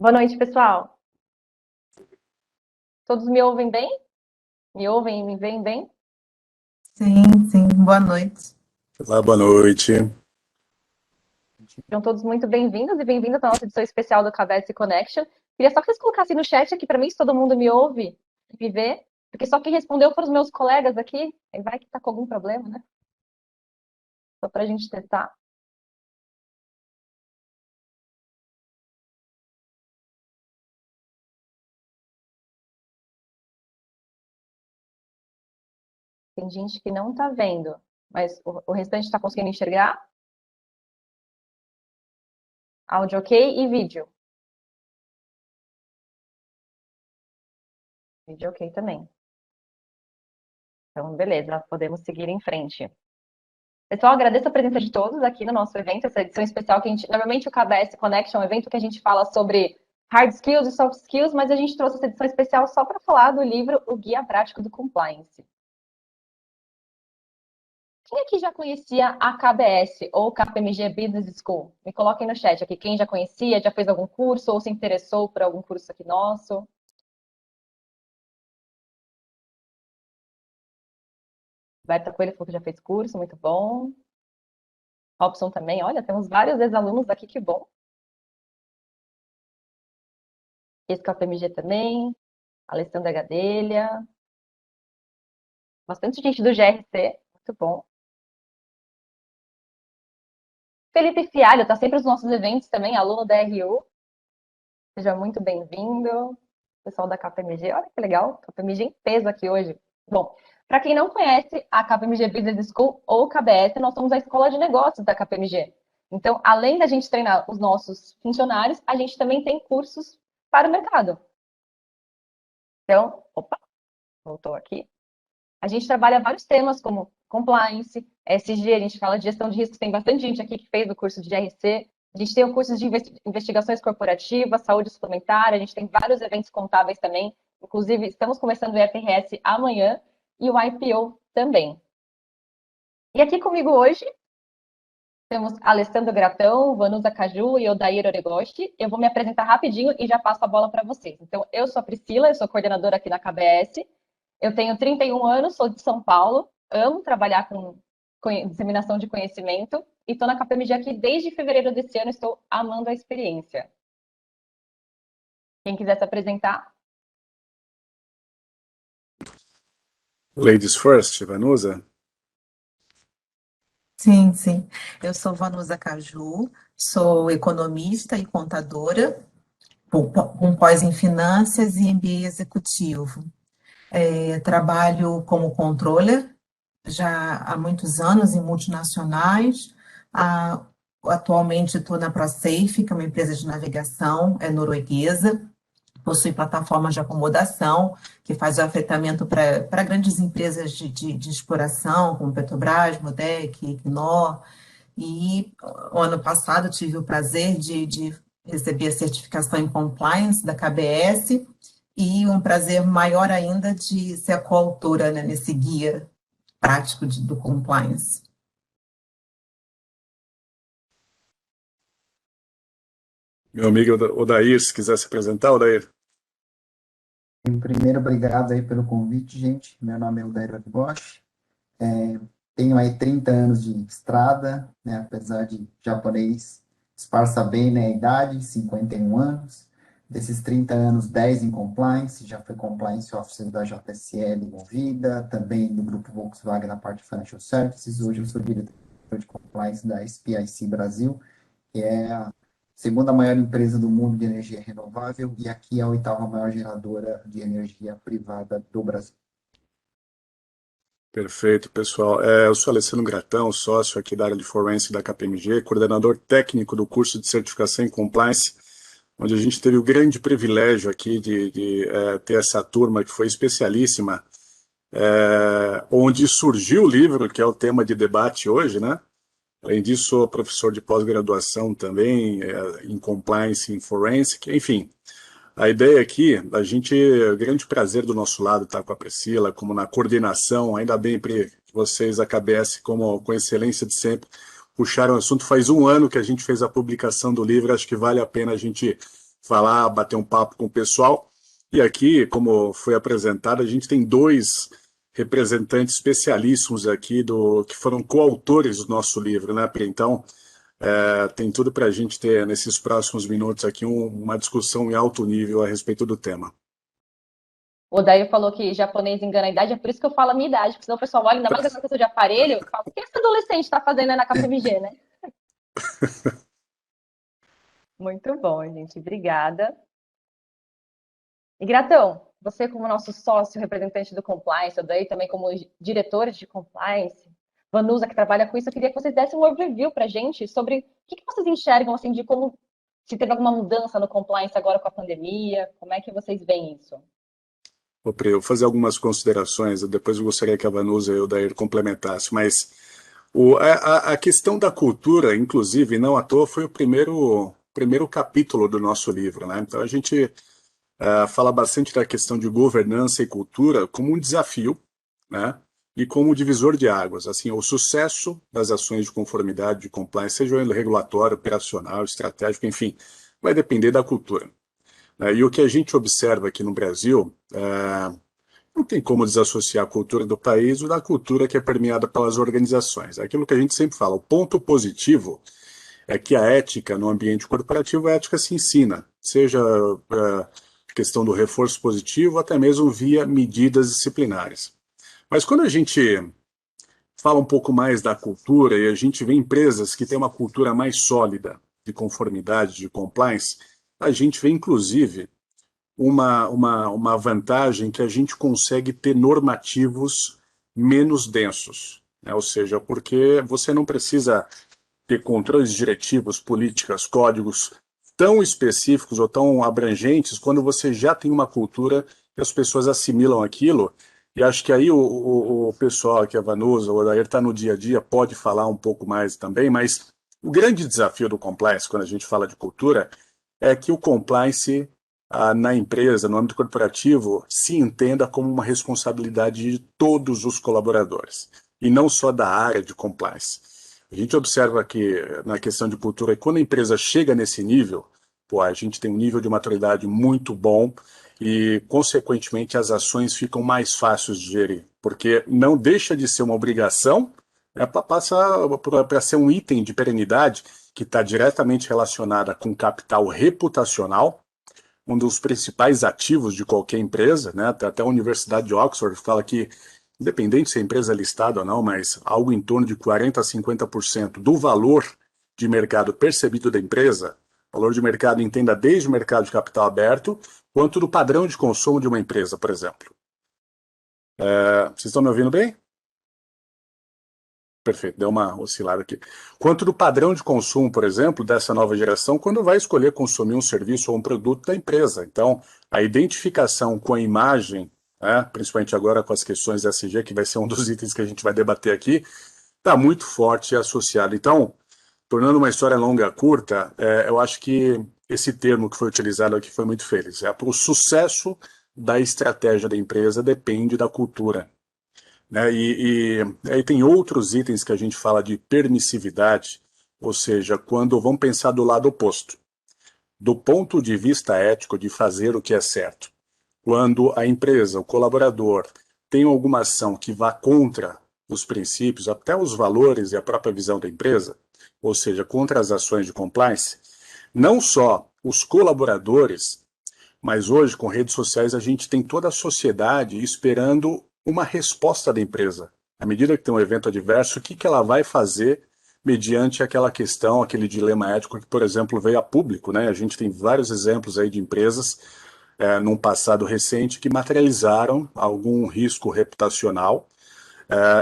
Boa noite, pessoal. Todos me ouvem bem? Me ouvem e me veem bem? Sim, sim, boa noite. Olá, boa noite. Sejam todos muito bem-vindos e bem-vindas à nossa edição especial do KBS Connection. Queria só que vocês colocassem no chat aqui para mim se todo mundo me ouve e me vê, porque só quem respondeu foram os meus colegas aqui. Aí vai que tá com algum problema, né? Só para a gente testar. Tem gente que não tá vendo, mas o restante está conseguindo enxergar? Áudio ok e vídeo. Vídeo ok também. Então, beleza, podemos seguir em frente. Pessoal, agradeço a presença de todos aqui no nosso evento, essa edição especial que a gente... Normalmente o KBS Connection é um evento que a gente fala sobre hard skills e soft skills, mas a gente trouxe essa edição especial só para falar do livro O Guia Prático do Compliance. Quem aqui já conhecia a KBS ou KPMG Business School? Me coloquem no chat aqui, quem já conhecia, já fez algum curso ou se interessou por algum curso aqui nosso. Berta Coelho falou que já fez curso, muito bom. Robson também, olha, temos vários ex-alunos aqui, que bom. Ex-KPMG também, Alessandra Gadelha, bastante gente do GRC, muito bom. Felipe Fialho, está sempre nos nossos eventos também, aluno da RU. Seja muito bem-vindo. Pessoal da KPMG, olha que legal, KPMG em peso aqui hoje. Bom, para quem não conhece a KPMG Business School ou KBS, nós somos a escola de negócios da KPMG. Então, além da gente treinar os nossos funcionários, a gente também tem cursos para o mercado. Então, opa, voltou aqui. A gente trabalha vários temas como compliance, ESG, a gente fala de gestão de riscos, tem bastante gente aqui que fez o curso de GRC, a gente tem o curso de investigações corporativas, saúde suplementar, a gente tem vários eventos contábeis também, inclusive estamos começando o IFRS amanhã e o IPO também. E aqui comigo hoje temos Alessandro Gratão, Vanusa Caju e Odair Oregoshi. Eu vou me apresentar rapidinho e já passo a bola para vocês. Então, eu sou a Priscila, eu sou coordenadora aqui na KBS. Eu tenho 31 anos, sou de São Paulo, amo trabalhar com disseminação de conhecimento e estou na KPMG aqui desde fevereiro desse ano, estou amando a experiência. Quem quiser se apresentar? Ladies first, Vanusa. Sim, sim. Eu sou Vanusa Caju, sou economista e contadora, com pós em finanças e MBA executivo. Trabalho como controller já há muitos anos em multinacionais. Ah, Atualmente estou na ProSafe, que é uma empresa de navegação, é norueguesa. Possui plataformas de acomodação, que faz o afetamento para grandes empresas de exploração, como Petrobras, Mosaic, Equinor. E o ano passado tive o prazer de receber a certificação em compliance da KBS e um prazer maior ainda de ser a coautora, né, nesse guia prático do compliance. Meu amigo Odair, se quiser se apresentar, Odair. Primeiro, obrigado aí pelo convite, gente. Meu nome é Odair Oregoshi. Tenho aí 30 anos de estrada, né? Apesar de japonês, disfarça bem, né, a idade, 51 anos. Desses 30 anos, 10 em compliance, já fui compliance officer da JSL Movida, também do grupo Volkswagen na parte de financial services. Hoje eu sou diretor de compliance da SPIC Brasil, que é a segunda maior empresa do mundo de energia renovável e aqui é a oitava maior geradora de energia privada do Brasil. Perfeito, pessoal. Eu sou Alessandro Gratão, sócio aqui da área de Forense da KPMG, coordenador técnico do curso de certificação em compliance, onde a gente teve o grande privilégio aqui de ter essa turma que foi especialíssima, onde surgiu o livro, que é o tema de debate hoje, né? Além disso, sou professor de pós-graduação também, em compliance, em forensic, enfim. A ideia aqui, a gente, o grande prazer do nosso lado estar com a Priscila, como na coordenação, ainda bem, Pri, que vocês, a KBS, com excelência de sempre, puxaram o assunto. Faz um ano que a gente fez a publicação do livro, acho que vale a pena a gente falar, bater um papo com o pessoal. E aqui, como foi apresentado, a gente tem dois representantes especialíssimos aqui que foram coautores do nosso livro, né, Pri? Então, tem tudo para a gente ter, nesses próximos minutos aqui, uma discussão em alto nível a respeito do tema. O Odair falou que japonês engana a idade, é por isso que eu falo a minha idade, porque senão o pessoal olha, ainda mais agora que eu tô de aparelho, e fala, o que esse adolescente está fazendo aí na KPMG, né? Muito bom, gente. Obrigada. E Gratão, você como nosso sócio representante do compliance, o Odair também como diretor de compliance, Vanusa que trabalha com isso, eu queria que vocês dessem um overview para a gente sobre o que vocês enxergam assim, de como se teve alguma mudança no compliance agora com a pandemia, como é que vocês veem isso? Pri, eu vou fazer algumas considerações, depois eu gostaria que a Vanusa e o Dair complementassem, mas a questão da cultura, inclusive, não à toa, foi o primeiro capítulo do nosso livro, né? Então a gente fala bastante da questão de governança e cultura como um desafio, né? E como divisor de águas. Assim, o sucesso das ações de conformidade, de compliance, seja ele regulatório, operacional, estratégico, enfim, vai depender da cultura. E o que a gente observa aqui no Brasil, não tem como desassociar a cultura do país da cultura que é permeada pelas organizações. É aquilo que a gente sempre fala, o ponto positivo é que a ética no ambiente corporativo, a ética se ensina, seja questão do reforço positivo, até mesmo via medidas disciplinares. Mas quando a gente fala um pouco mais da cultura e a gente vê empresas que têm uma cultura mais sólida de conformidade, de compliance, a gente vê, inclusive, uma vantagem que a gente consegue ter normativos menos densos, né? Ou seja, porque você não precisa ter controles diretivos, políticas, códigos tão específicos ou tão abrangentes quando você já tem uma cultura que as pessoas assimilam aquilo. E acho que aí o pessoal aqui, a Vanusa, o Odair, está no dia a dia, pode falar um pouco mais também, mas o grande desafio do compliance, quando a gente fala de cultura, é que o compliance na empresa, no âmbito corporativo, se entenda como uma responsabilidade de todos os colaboradores, e não só da área de compliance. A gente observa que, na questão de cultura, quando a empresa chega nesse nível, pô, a gente tem um nível de maturidade muito bom e, consequentemente, as ações ficam mais fáceis de gerir, porque não deixa de ser uma obrigação, passa para ser um item de perenidade que está diretamente relacionada com capital reputacional, um dos principais ativos de qualquer empresa, né? Até a Universidade de Oxford fala que, independente se a empresa é listada ou não, mas algo em torno de 40% a 50% do valor de mercado percebido da empresa, valor de mercado entenda desde o mercado de capital aberto, quanto do padrão de consumo de uma empresa, por exemplo. Vocês estão me ouvindo bem? Perfeito, deu uma oscilada aqui. Quanto do padrão de consumo, por exemplo, dessa nova geração, quando vai escolher consumir um serviço ou um produto da empresa. Então, a identificação com a imagem, né, principalmente agora com as questões ESG, que vai ser um dos itens que a gente vai debater aqui, está muito forte e associado. Então, tornando uma história longa curta, eu acho que esse termo que foi utilizado aqui foi muito feliz. O sucesso da estratégia da empresa depende da cultura, né? E aí tem outros itens que a gente fala de permissividade, ou seja, quando vamos pensar do lado oposto, do ponto de vista ético de fazer o que é certo. Quando a empresa, o colaborador, tem alguma ação que vá contra os princípios, até os valores e a própria visão da empresa, ou seja, contra as ações de compliance, não só os colaboradores, mas hoje, com redes sociais, a gente tem toda a sociedade esperando uma resposta da empresa. À medida que tem um evento adverso, o que ela vai fazer mediante aquela questão, aquele dilema ético que, por exemplo, veio a público, né? A gente tem vários exemplos aí de empresas, num passado recente, que materializaram algum risco reputacional,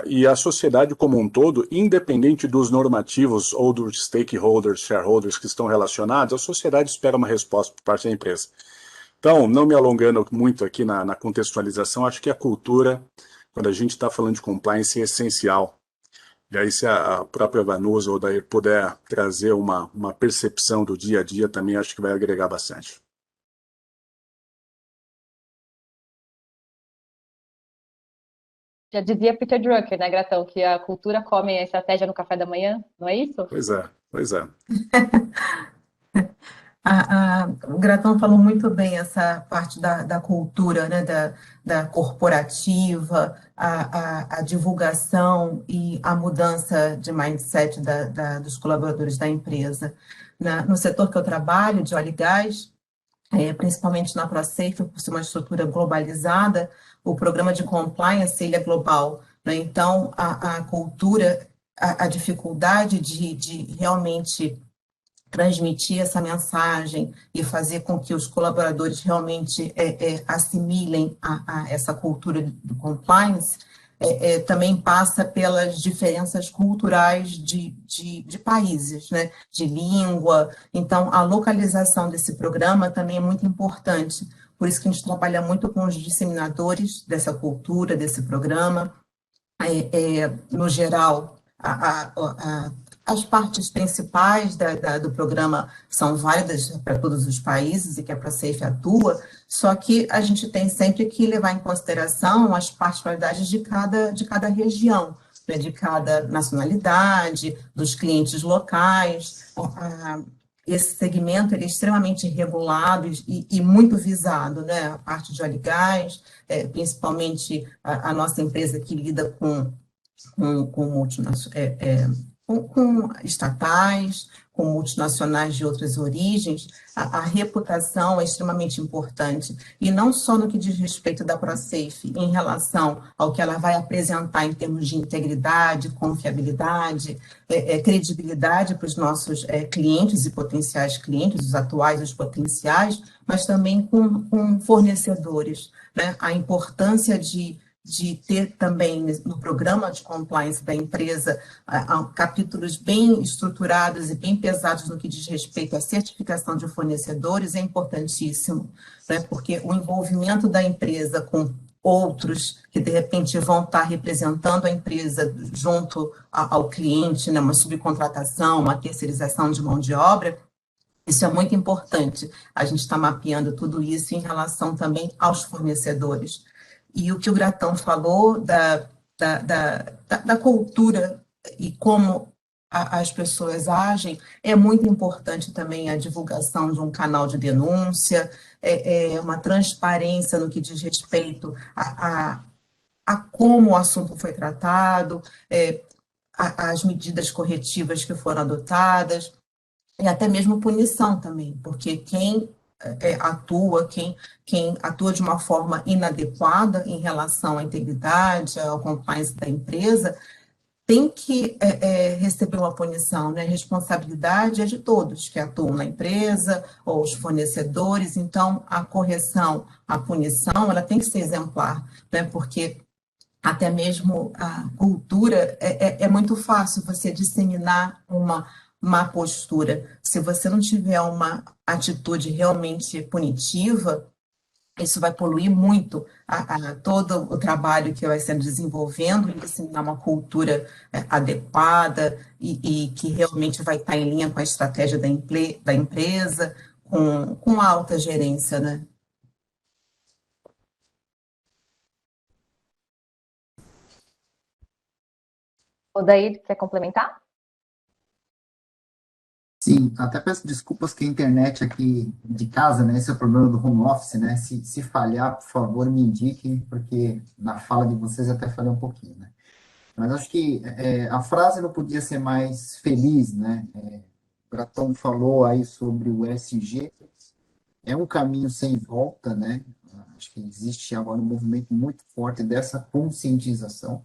e a sociedade como um todo, independente dos normativos ou dos stakeholders, shareholders que estão relacionados, a sociedade espera uma resposta por parte da empresa. Então, não me alongando muito aqui na contextualização, acho que a cultura, quando a gente está falando de compliance, é essencial. E aí, se a própria Vanusa ou daí puder trazer uma percepção do dia a dia, também acho que vai agregar bastante. Já dizia Peter Drucker, né, Gratão, que a cultura come a estratégia no café da manhã, não é isso? Pois é, pois é. O Gratão falou muito bem essa parte da cultura, né, da corporativa, a divulgação e a mudança de mindset dos colaboradores da empresa. No setor que eu trabalho, de óleo e gás, principalmente na ProSafe, por ser uma estrutura globalizada, o programa de compliance ele é global, né? Então, a cultura, a dificuldade de realmente transmitir essa mensagem e fazer com que os colaboradores realmente assimilem a essa cultura do compliance, também passa pelas diferenças culturais de países, né? De língua. Então, a localização desse programa também é muito importante. Por isso que a gente trabalha muito com os disseminadores dessa cultura, desse programa. No geral, as partes principais do programa são válidas para todos os países e que a ProSafe atua, só que a gente tem sempre que levar em consideração as particularidades de cada região, né, de cada nacionalidade, dos clientes locais. Esse segmento ele é extremamente regulado e muito visado, né? A parte de óleo e gás, principalmente a nossa empresa que lida com estatais, com multinacionais de outras origens, a reputação é extremamente importante, e não só no que diz respeito da ProSafe, em relação ao que ela vai apresentar em termos de integridade, confiabilidade, credibilidade para os nossos clientes e potenciais clientes, os atuais e os potenciais, mas também com fornecedores, né? A importância de ter também no programa de compliance da empresa capítulos bem estruturados e bem pesados no que diz respeito à certificação de fornecedores é importantíssimo, né? Porque o envolvimento da empresa com outros que, de repente, vão estar representando a empresa junto ao cliente, né? Uma subcontratação, uma terceirização de mão de obra, isso é muito importante. A gente está mapeando tudo isso em relação também aos fornecedores. E o que o Gratão falou da cultura e como as pessoas agem, é muito importante também a divulgação de um canal de denúncia, uma transparência no que diz respeito a como o assunto foi tratado, as medidas corretivas que foram adotadas, e até mesmo punição também, porque quem atua de uma forma inadequada em relação à integridade, ao compliance da empresa, tem que receber uma punição, né? A responsabilidade é de todos que atuam na empresa, ou os fornecedores, então a correção, a punição, ela tem que ser exemplar, né? Porque até mesmo a cultura, é muito fácil você disseminar uma má postura. Se você não tiver uma atitude realmente punitiva, isso vai poluir muito todo o trabalho que vai sendo desenvolvendo e disseminar uma cultura adequada e que realmente vai estar em linha com a estratégia da empresa, com a alta gerência, né? O Daí, quer complementar? Sim, até peço desculpas que a internet aqui de casa, né? Esse é o problema do home office, né? Se falhar, por favor, me indique, porque na fala de vocês eu até falei um pouquinho, né? Mas acho que a frase não podia ser mais feliz, né? O Gratão falou aí sobre o ESG, é um caminho sem volta, né? Acho que existe agora um movimento muito forte dessa conscientização.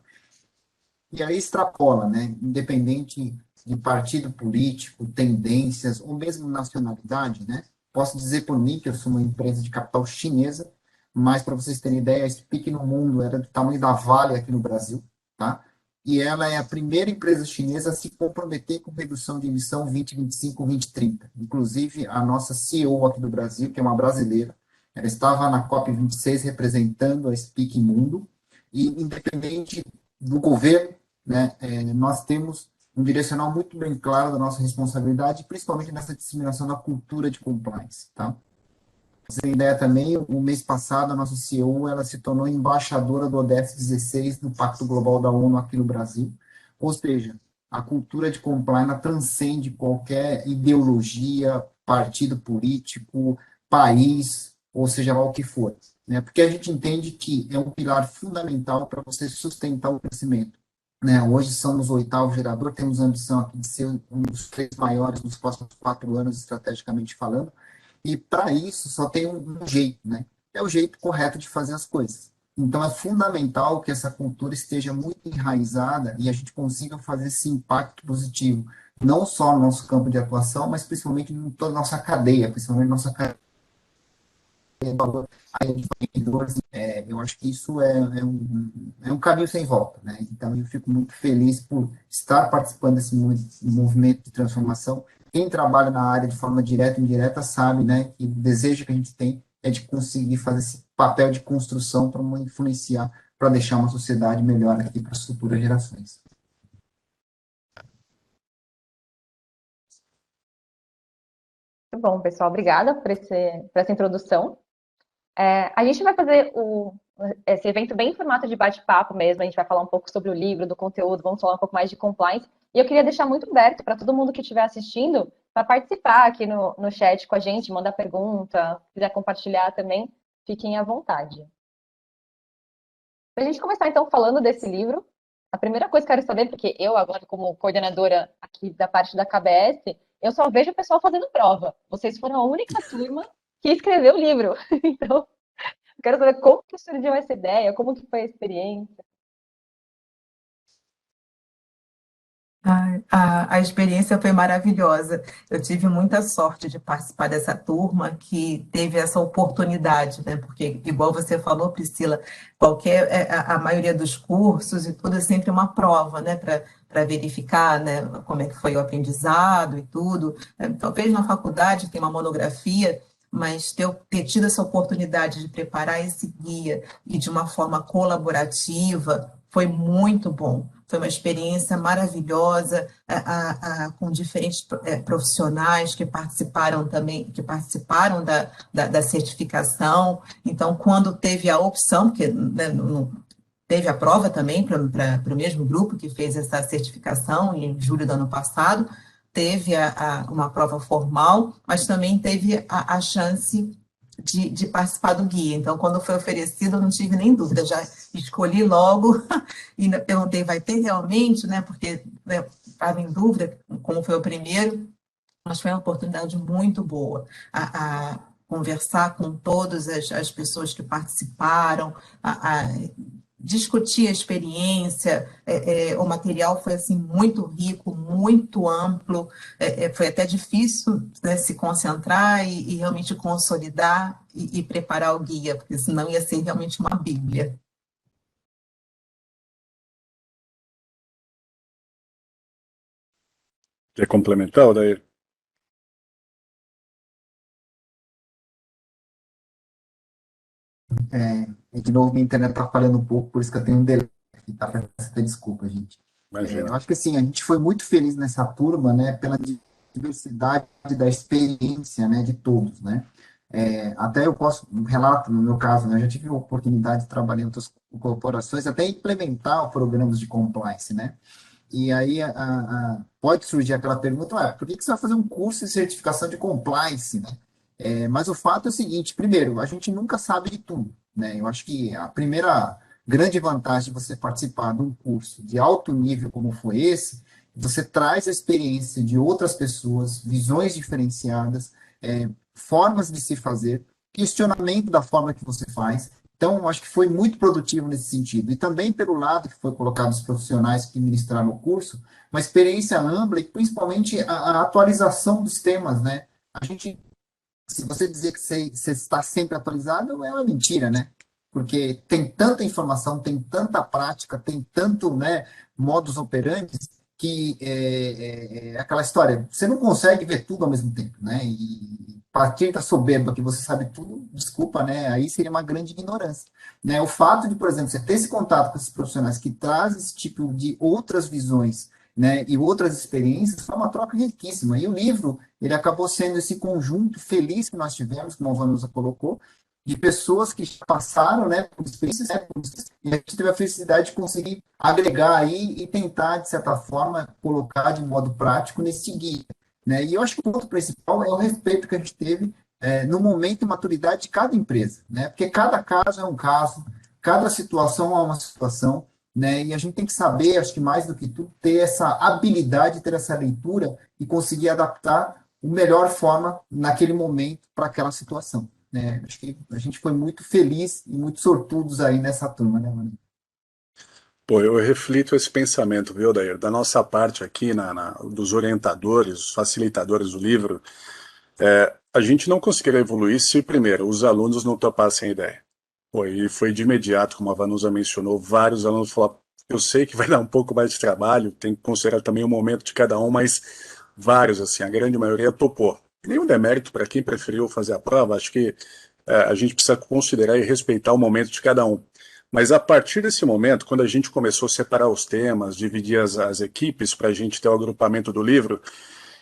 E aí extrapola, né? Independente de partido político, tendências, ou mesmo nacionalidade, né? Posso dizer por mim que eu sou uma empresa de capital chinesa, mas para vocês terem ideia, a Speak no mundo era do tamanho da Vale aqui no Brasil, tá? E ela é a primeira empresa chinesa a se comprometer com redução de emissão 2025, 2030. Inclusive, a nossa CEO aqui do Brasil, que é uma brasileira, ela estava na COP26 representando a Speak Mundo, e independente do governo, né, nós temos um direcional muito bem claro da nossa responsabilidade, principalmente nessa disseminação da cultura de compliance, tá? Pra você ter ideia também, o mês passado, a nossa CEO, ela se tornou embaixadora do ODS 16 do Pacto Global da ONU aqui no Brasil, ou seja, a cultura de compliance transcende qualquer ideologia, partido político, país, ou seja lá o que for, né? Porque a gente entende que é um pilar fundamental para você sustentar o crescimento, né? Hoje somos o oitavo gerador, temos a ambição aqui de ser um dos três maiores nos próximos 4 anos, estrategicamente falando, e para isso só tem um jeito, né? É o jeito correto de fazer as coisas. Então é fundamental que essa cultura esteja muito enraizada e a gente consiga fazer esse impacto positivo, não só no nosso campo de atuação, mas principalmente em toda a nossa cadeia, principalmente nossa cadeia de valor aí de vendedores. Eu acho que isso é um caminho sem volta, né? Então eu fico muito feliz por estar participando desse movimento de transformação. Quem trabalha na área de forma direta e indireta sabe, né, que o desejo que a gente tem é de conseguir fazer esse papel de construção para influenciar, para deixar uma sociedade melhor aqui para as futuras gerações. Muito bom, pessoal. Obrigada por essa introdução. A gente vai fazer esse evento bem em formato de bate-papo mesmo. A gente vai falar um pouco sobre o livro, do conteúdo, vamos falar um pouco mais de compliance. E eu queria deixar muito aberto para todo mundo que estiver assistindo para participar aqui no chat com a gente, mandar pergunta, se quiser compartilhar também, fiquem à vontade. Para a gente começar, então, falando desse livro, a primeira coisa que eu quero saber, porque eu agora, como coordenadora aqui da parte da KBS, eu só vejo o pessoal fazendo prova. Vocês foram a única turma que escreveu o livro. Então, eu quero saber como que surgiu essa ideia, como que foi a experiência. A experiência foi maravilhosa. Eu tive muita sorte de participar dessa turma que teve essa oportunidade, né? Porque, igual você falou, Priscila, a maioria dos cursos e tudo é sempre uma prova, né? Para verificar, né, como é que foi o aprendizado e tudo. Talvez na faculdade tem uma monografia, mas ter tido essa oportunidade de preparar esse guia e de uma forma colaborativa foi muito bom. Foi uma experiência maravilhosa, com diferentes profissionais que participaram também, que participaram da certificação. Então, quando teve a opção, porque, né, teve a prova também para o mesmo grupo que fez essa certificação em julho do ano passado, teve uma prova formal, mas também teve a chance de participar do guia. Então, quando foi oferecido, eu não tive nem dúvida, já escolhi logo e perguntei, vai ter realmente, né? Porque estava em dúvida como foi o primeiro, mas foi uma oportunidade muito boa a conversar com todas as pessoas que participaram, discutir a experiência, o material foi assim muito rico, muito amplo, foi até difícil, né, se concentrar e realmente consolidar e preparar o guia, porque senão ia ser realmente uma bíblia. Quer complementar, Odair? De novo, minha internet está falhando um pouco, por isso que eu tenho um delay aqui, tá? Peço até desculpa, gente. Imagina. Eu acho que assim, a gente foi muito feliz nessa turma, né, pela diversidade da experiência, né, de todos, né? Até eu posso, um relato no meu caso, né, eu já tive a oportunidade de trabalhar em outras corporações, até implementar programas de compliance, né? E aí pode surgir aquela pergunta, por que você vai fazer um curso de certificação de compliance, né? Mas o fato é o seguinte, primeiro, a gente nunca sabe de tudo, né? Eu acho que a primeira grande vantagem de você participar de um curso de alto nível como foi esse, você traz a experiência de outras pessoas, visões diferenciadas, formas de se fazer, questionamento da forma que você faz. Então, eu acho que foi muito produtivo nesse sentido. E também pelo lado que foi colocado os profissionais que ministraram o curso, uma experiência ampla e principalmente a atualização dos temas, né? A gente, se você dizer que você está sempre atualizado, é uma mentira, né? Porque tem tanta informação, tem tanta prática, tem tanto, né, modus operandi, que é aquela história, você não consegue ver tudo ao mesmo tempo, né? E para quem está soberba que você sabe tudo, desculpa, né? Aí seria uma grande ignorância, né? O fato de, por exemplo, você ter esse contato com esses profissionais que trazem esse tipo de outras visões, né, e outras experiências, foi uma troca riquíssima. E o livro, ele acabou sendo esse conjunto feliz que nós tivemos, como a Vanusa colocou, de pessoas que passaram, né, por experiências, né, e a gente teve a felicidade de conseguir agregar aí e tentar, de certa forma, colocar de modo prático nesse guia. né? E eu acho que o ponto principal é o respeito que a gente teve no momento e maturidade de cada empresa, né? Porque cada caso é um caso, cada situação é uma situação, né? E a gente tem que saber, acho que mais do que tudo, ter essa habilidade, ter essa leitura e conseguir adaptar a melhor forma naquele momento para aquela situação, né? Acho que a gente foi muito feliz e muito sortudos aí nessa turma, né, mano? Pô, eu reflito esse pensamento, viu, Dair? Da nossa parte aqui, dos orientadores, os facilitadores do livro, a gente não conseguiria evoluir se, primeiro, os alunos não topassem a ideia. Pô, e foi de imediato, como a Vanusa mencionou, vários alunos falaram, eu sei que vai dar um pouco mais de trabalho, tem que considerar também o momento de cada um, mas vários, assim, a grande maioria topou. Nenhum demérito para quem preferiu fazer a prova, acho que a gente precisa considerar e respeitar o momento de cada um. Mas a partir desse momento, quando a gente começou a separar os temas, dividir as equipes para a gente ter o agrupamento do livro,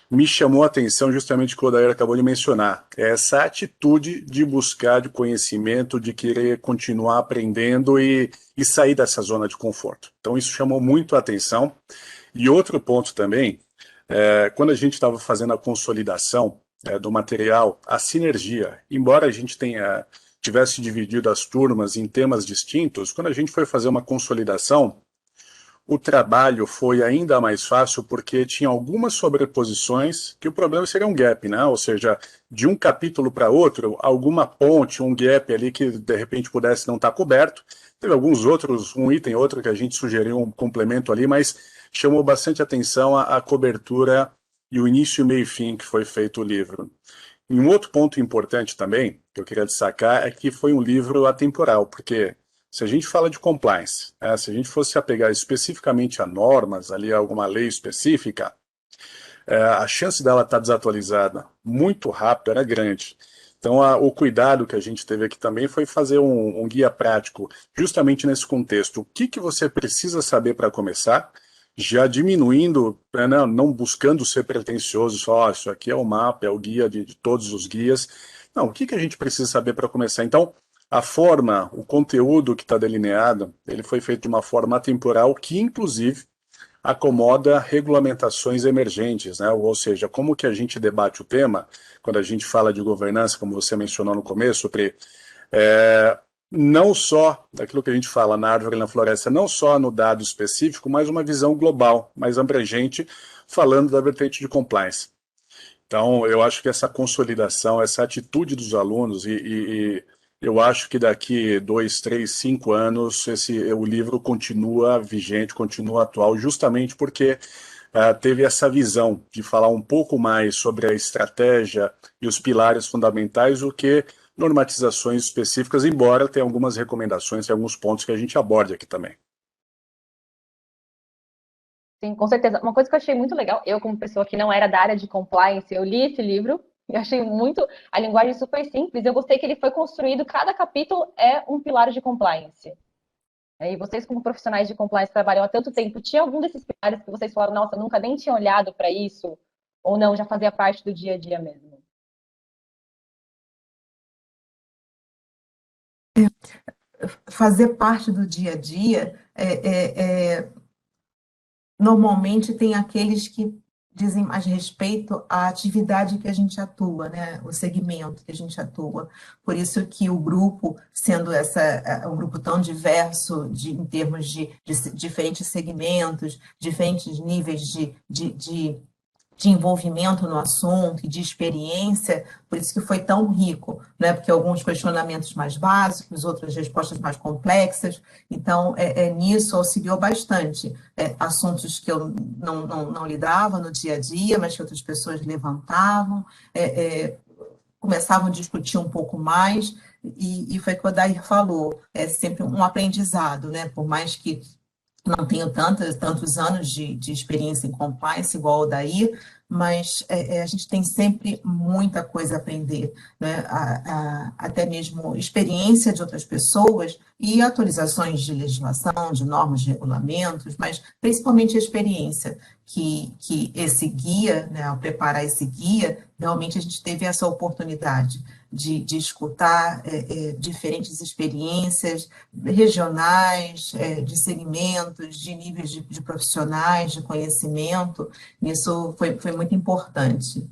me chamou a atenção justamente o que o Odair acabou de mencionar, essa atitude de buscar de conhecimento, de querer continuar aprendendo e sair dessa zona de conforto. Então isso chamou muito a atenção. E outro ponto também, quando a gente estava fazendo a consolidação do material, a sinergia, embora a gente tivesse dividido as turmas em temas distintos, quando a gente foi fazer uma consolidação, o trabalho foi ainda mais fácil porque tinha algumas sobreposições que o problema seria um gap, né? Ou seja, de um capítulo para outro, alguma ponte, um gap ali que de repente pudesse não estar coberto. Teve alguns outros, um item, outro que a gente sugeriu um complemento ali, mas chamou bastante atenção a cobertura e o início, meio e fim que foi feito o livro. E um outro ponto importante também, que eu queria destacar, é que foi um livro atemporal, porque se a gente fala de compliance, se a gente fosse apegar especificamente a normas, ali a alguma lei específica, a chance dela estar desatualizada muito rápido era grande. Então, o cuidado que a gente teve aqui também foi fazer um guia prático, justamente nesse contexto. O que você precisa saber para começar, já diminuindo, não buscando ser pretencioso, só isso aqui é o mapa, é o guia de todos os guias. Não, o que a gente precisa saber para começar? Então, a forma, o conteúdo que está delineado, ele foi feito de uma forma atemporal que, inclusive, acomoda regulamentações emergentes, né? Ou seja, como que a gente debate o tema, quando a gente fala de governança, como você mencionou no começo, Pri, não só daquilo que a gente fala na árvore e na floresta, não só no dado específico, mas uma visão global, mais abrangente, falando da vertente de compliance. Então, eu acho que essa consolidação, essa atitude dos alunos, e eu acho que daqui 2, 3, 5 anos, o livro continua vigente, continua atual, justamente porque teve essa visão de falar um pouco mais sobre a estratégia e os pilares fundamentais do que normatizações específicas, embora tenha algumas recomendações e alguns pontos que a gente aborde aqui também. Sim, com certeza. Uma coisa que eu achei muito legal, eu como pessoa que não era da área de compliance, eu li esse livro e achei muito a linguagem super simples. Eu gostei que ele foi construído, cada capítulo é um pilar de compliance. E vocês, como profissionais de compliance, trabalham há tanto tempo, tinha algum desses pilares que vocês falaram, nossa, nunca nem tinha olhado para isso? Ou não, já fazia parte do dia a dia mesmo? Fazer parte do dia a dia, normalmente tem aqueles que dizem mais respeito à atividade que a gente atua, né? O segmento que a gente atua. Por isso que o grupo, sendo um grupo tão diverso em termos de diferentes segmentos, diferentes níveis de envolvimento no assunto e de experiência, por isso que foi tão rico, né? Porque alguns questionamentos mais básicos, outras respostas mais complexas, então nisso auxiliou bastante. Assuntos que eu não lidava no dia a dia, mas que outras pessoas levantavam, começavam a discutir um pouco mais, e foi o que o Odair falou, é sempre um aprendizado, né? Por mais que não tenho tantos anos de experiência em compliance igual o Odair, mas a gente tem sempre muita coisa a aprender, né? Até mesmo experiência de outras pessoas e atualizações de legislação, de normas, de regulamentos, mas principalmente a experiência. que esse guia, né, ao preparar esse guia, realmente a gente teve essa oportunidade de escutar diferentes experiências regionais, de segmentos, de níveis de profissionais, de conhecimento. Isso foi muito importante.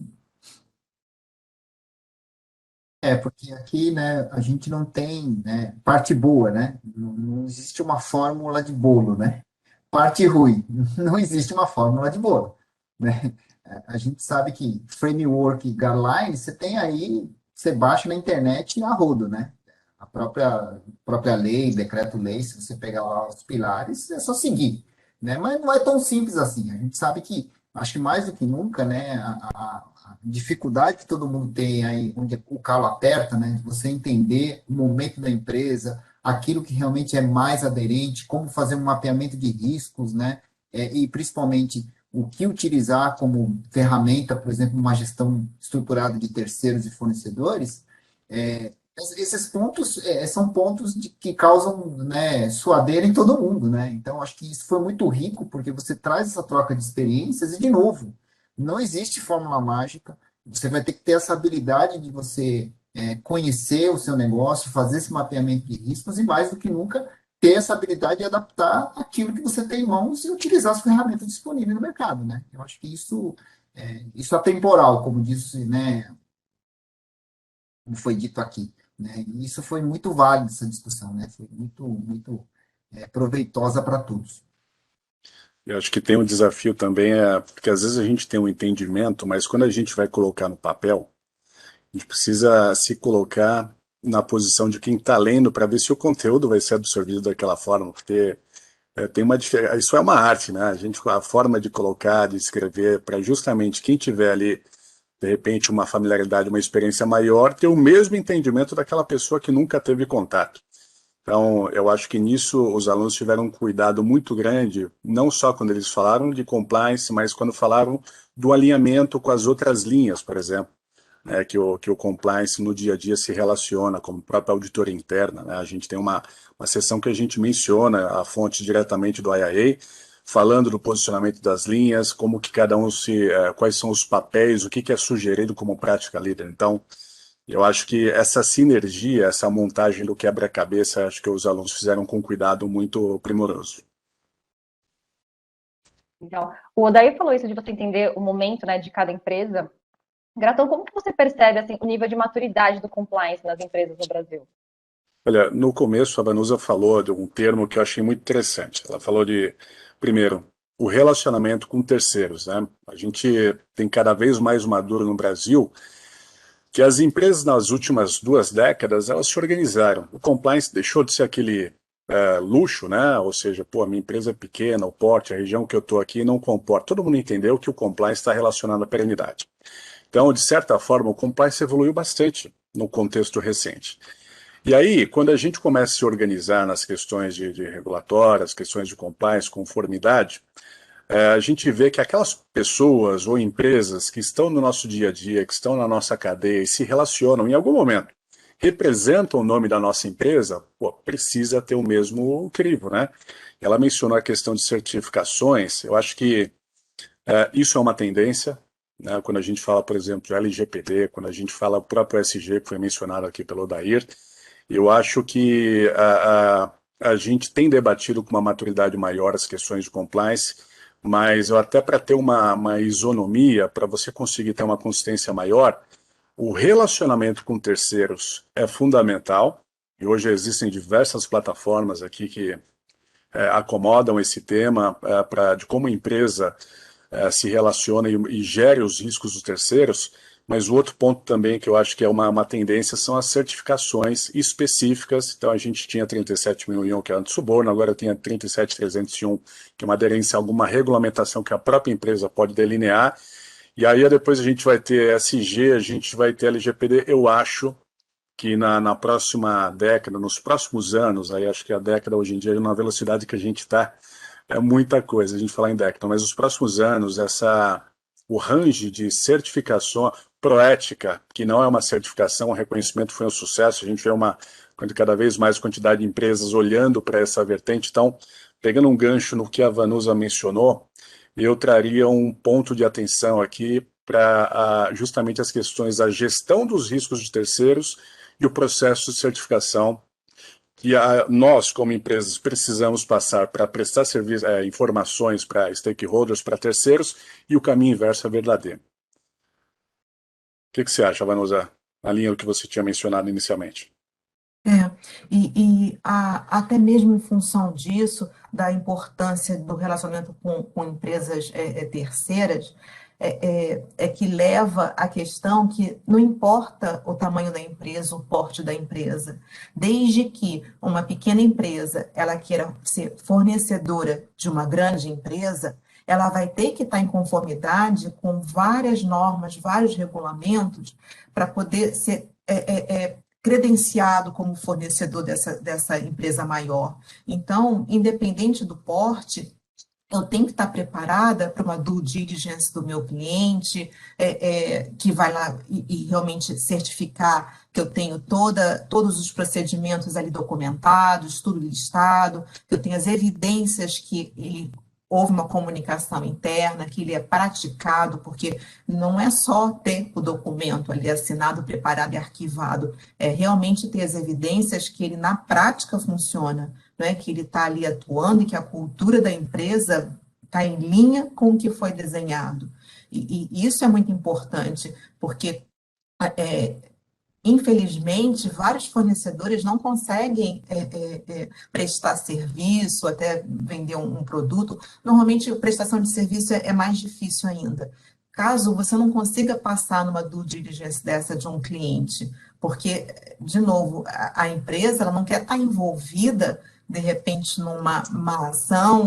Porque aqui, né, a gente não tem, né, parte boa, né? Não existe uma fórmula de bolo, né? Parte ruim, não existe uma fórmula de bolo, né? A gente sabe que framework e guidelines, você tem aí, você baixa na internet e a rodo, né? A própria lei, decreto-lei, se você pegar lá os pilares, é só seguir, né? Mas não é tão simples assim. A gente sabe que, acho que mais do que nunca, né, a dificuldade que todo mundo tem aí, onde o calo aperta, né, de você entender o momento da empresa, aquilo que realmente é mais aderente, como fazer um mapeamento de riscos, né, e principalmente o que utilizar como ferramenta, por exemplo, uma gestão estruturada de terceiros e fornecedores, esses pontos são pontos que causam, né, suadeira em todo mundo, né? Então, acho que isso foi muito rico, porque você traz essa troca de experiências e, de novo, não existe fórmula mágica. Você vai ter que ter essa habilidade de você conhecer o seu negócio, fazer esse mapeamento de riscos e, mais do que nunca, ter essa habilidade de adaptar aquilo que você tem em mãos e utilizar as ferramentas disponíveis no mercado, né? Eu acho que isso é atemporal, como disse, né, como foi dito aqui, né? E isso foi muito válido, essa discussão, né? Foi muito proveitosa para todos. Eu acho que tem um desafio também, porque às vezes a gente tem um entendimento, mas quando a gente vai colocar no papel, a gente precisa se colocar na posição de quem está lendo para ver se o conteúdo vai ser absorvido daquela forma, porque tem uma diferença. Isso é uma arte, né? A forma de colocar, de escrever, para justamente quem tiver ali, de repente, uma familiaridade, uma experiência maior, ter o mesmo entendimento daquela pessoa que nunca teve contato. Então, eu acho que nisso os alunos tiveram um cuidado muito grande, não só quando eles falaram de compliance, mas quando falaram do alinhamento com as outras linhas, por exemplo, né, que o compliance no dia a dia se relaciona, como própria auditoria interna, né? A gente tem uma seção que a gente menciona a fonte diretamente do IIA, falando do posicionamento das linhas, como que cada um quais são os papéis, o que é sugerido como prática líder. Então, eu acho que essa sinergia, essa montagem do quebra-cabeça, acho que os alunos fizeram com cuidado muito primoroso. Então, o Odair falou isso de você entender o momento, né, de cada empresa. Gratão, como que você percebe assim, o nível de maturidade do compliance nas empresas no Brasil? Olha, no começo a Vanusa falou de um termo que eu achei muito interessante. Ela falou de, primeiro, o relacionamento com terceiros, né? A gente tem cada vez mais maduro no Brasil que as empresas nas últimas 2 décadas elas se organizaram. O compliance deixou de ser aquele luxo, né? Ou seja, pô, a minha empresa é pequena, o porte, a região que eu estou aqui não comporta. Todo mundo entendeu que o compliance está relacionado à perenidade. Então, de certa forma, o compliance evoluiu bastante no contexto recente. E aí, quando a gente começa a se organizar nas questões de regulatórias, questões de compliance, conformidade, a gente vê que aquelas pessoas ou empresas que estão no nosso dia a dia, que estão na nossa cadeia e se relacionam em algum momento, representam o nome da nossa empresa, pô, precisa ter o mesmo crivo, né? Ela mencionou a questão de certificações, eu acho que isso é uma tendência, né? Quando a gente fala, por exemplo, de LGPD, quando a gente fala do próprio SG, que foi mencionado aqui pelo Odair, eu acho que a gente tem debatido com uma maturidade maior as questões de compliance, mas eu até para ter uma isonomia, para você conseguir ter uma consistência maior, o relacionamento com terceiros é fundamental, e hoje existem diversas plataformas aqui que acomodam esse tema de como a empresa se relaciona e gere os riscos dos terceiros, mas o outro ponto também que eu acho que é uma tendência são as certificações específicas. Então a gente tinha 37.001, que é anti-suborno, agora tem a 37.301, que é uma aderência a alguma regulamentação que a própria empresa pode delinear. E aí depois a gente vai ter SG, a gente vai ter LGPD. Eu acho que na próxima década, nos próximos anos, aí acho que a década hoje em dia, na velocidade que a gente está, é muita coisa a gente falar em década, mas nos próximos anos, o range de certificação Proética, que não é uma certificação, o reconhecimento foi um sucesso, a gente vê cada vez mais quantidade de empresas olhando para essa vertente. Então, pegando um gancho no que a Vanusa mencionou, eu traria um ponto de atenção aqui para justamente as questões da gestão dos riscos de terceiros e o processo de certificação que nós, como empresas, precisamos passar para prestar informações para stakeholders, para terceiros, e o caminho inverso é verdadeiro. O que você acha, Vanusa, na linha do que você tinha mencionado inicialmente? Até mesmo em função disso, da importância do relacionamento com empresas terceiras, que leva à questão que não importa o tamanho da empresa, o porte da empresa, desde que uma pequena empresa ela queira ser fornecedora de uma grande empresa, ela vai ter que estar em conformidade com várias normas, vários regulamentos, para poder ser credenciado como fornecedor dessa empresa maior. Então, independente do porte, eu tenho que estar preparada para uma due diligence do meu cliente, que vai lá e realmente certificar que eu tenho todos os procedimentos ali documentados, tudo listado, que eu tenho as evidências que houve uma comunicação interna, que ele é praticado, porque não é só ter o documento ali assinado, preparado e arquivado, é realmente ter as evidências que ele na prática funciona, né, que ele está ali atuando e que a cultura da empresa está em linha com o que foi desenhado. E isso é muito importante, porque, infelizmente, vários fornecedores não conseguem prestar serviço, até vender um produto. Normalmente, a prestação de serviço é mais difícil ainda. Caso você não consiga passar numa due diligence dessa de um cliente, porque, de novo, a empresa ela não quer estar envolvida, de repente, numa ação,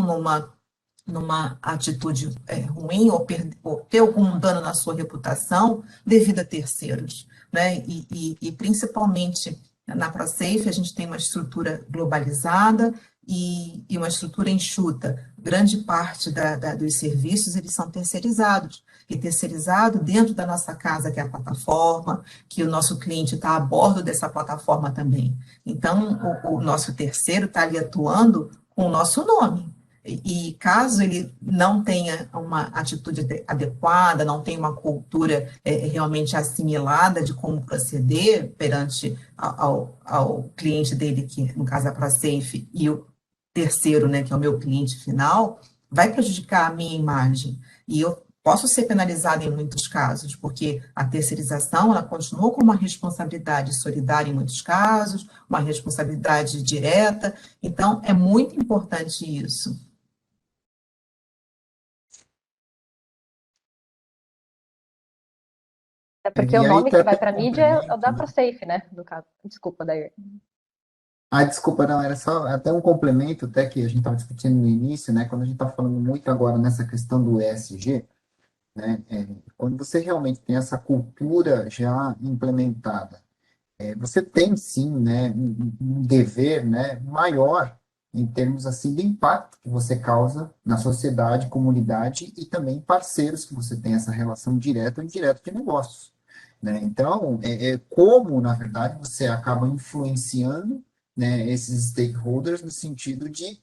numa atitude ruim ou ter algum dano na sua reputação devido a terceiros, né? E principalmente na ProSafe a gente tem uma estrutura globalizada e uma estrutura enxuta. Grande parte dos serviços eles são terceirizados. E terceirizado dentro da nossa casa, que é a plataforma, que o nosso cliente está a bordo dessa plataforma também. Então, o nosso terceiro está ali atuando com o nosso nome. E caso ele não tenha uma atitude adequada, não tenha uma cultura realmente assimilada de como proceder perante ao cliente dele, que no caso é a ProSafe, e o terceiro, né, que é o meu cliente final, vai prejudicar a minha imagem. E eu posso ser penalizada em muitos casos, porque a terceirização ela continua com uma responsabilidade solidária em muitos casos, uma responsabilidade direta. Então, é muito importante isso. É porque o E aí, nome que até vai um para a mídia é o complemento, da né? ProSafe, né? No caso. Desculpa, Dair. Desculpa, não, era só até um complemento, até que a gente estava discutindo no início, né? Quando a gente está falando muito agora nessa questão do ESG, né? Quando você realmente tem essa cultura já implementada, você tem sim, né, um dever, né, maior em termos assim de impacto que você causa na sociedade, comunidade e também parceiros que você tem essa relação direta ou indireta de negócios, né? Então, como na verdade você acaba influenciando, né, esses stakeholders no sentido de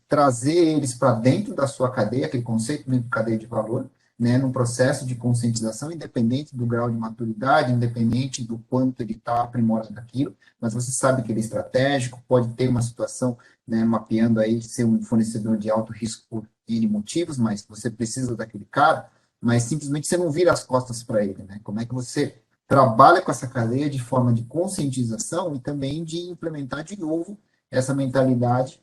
trazer eles para dentro da sua cadeia, aquele conceito mesmo de cadeia de valor, né, num processo de conscientização, independente do grau de maturidade, independente do quanto ele está aprimorando aquilo, mas você sabe que ele é estratégico, pode ter uma situação, né, mapeando aí, ser um fornecedor de alto risco por N motivos, mas você precisa daquele cara, mas simplesmente você não vira as costas para ele, né? Como é que você trabalha com essa cadeia de forma de conscientização e também de implementar de novo essa mentalidade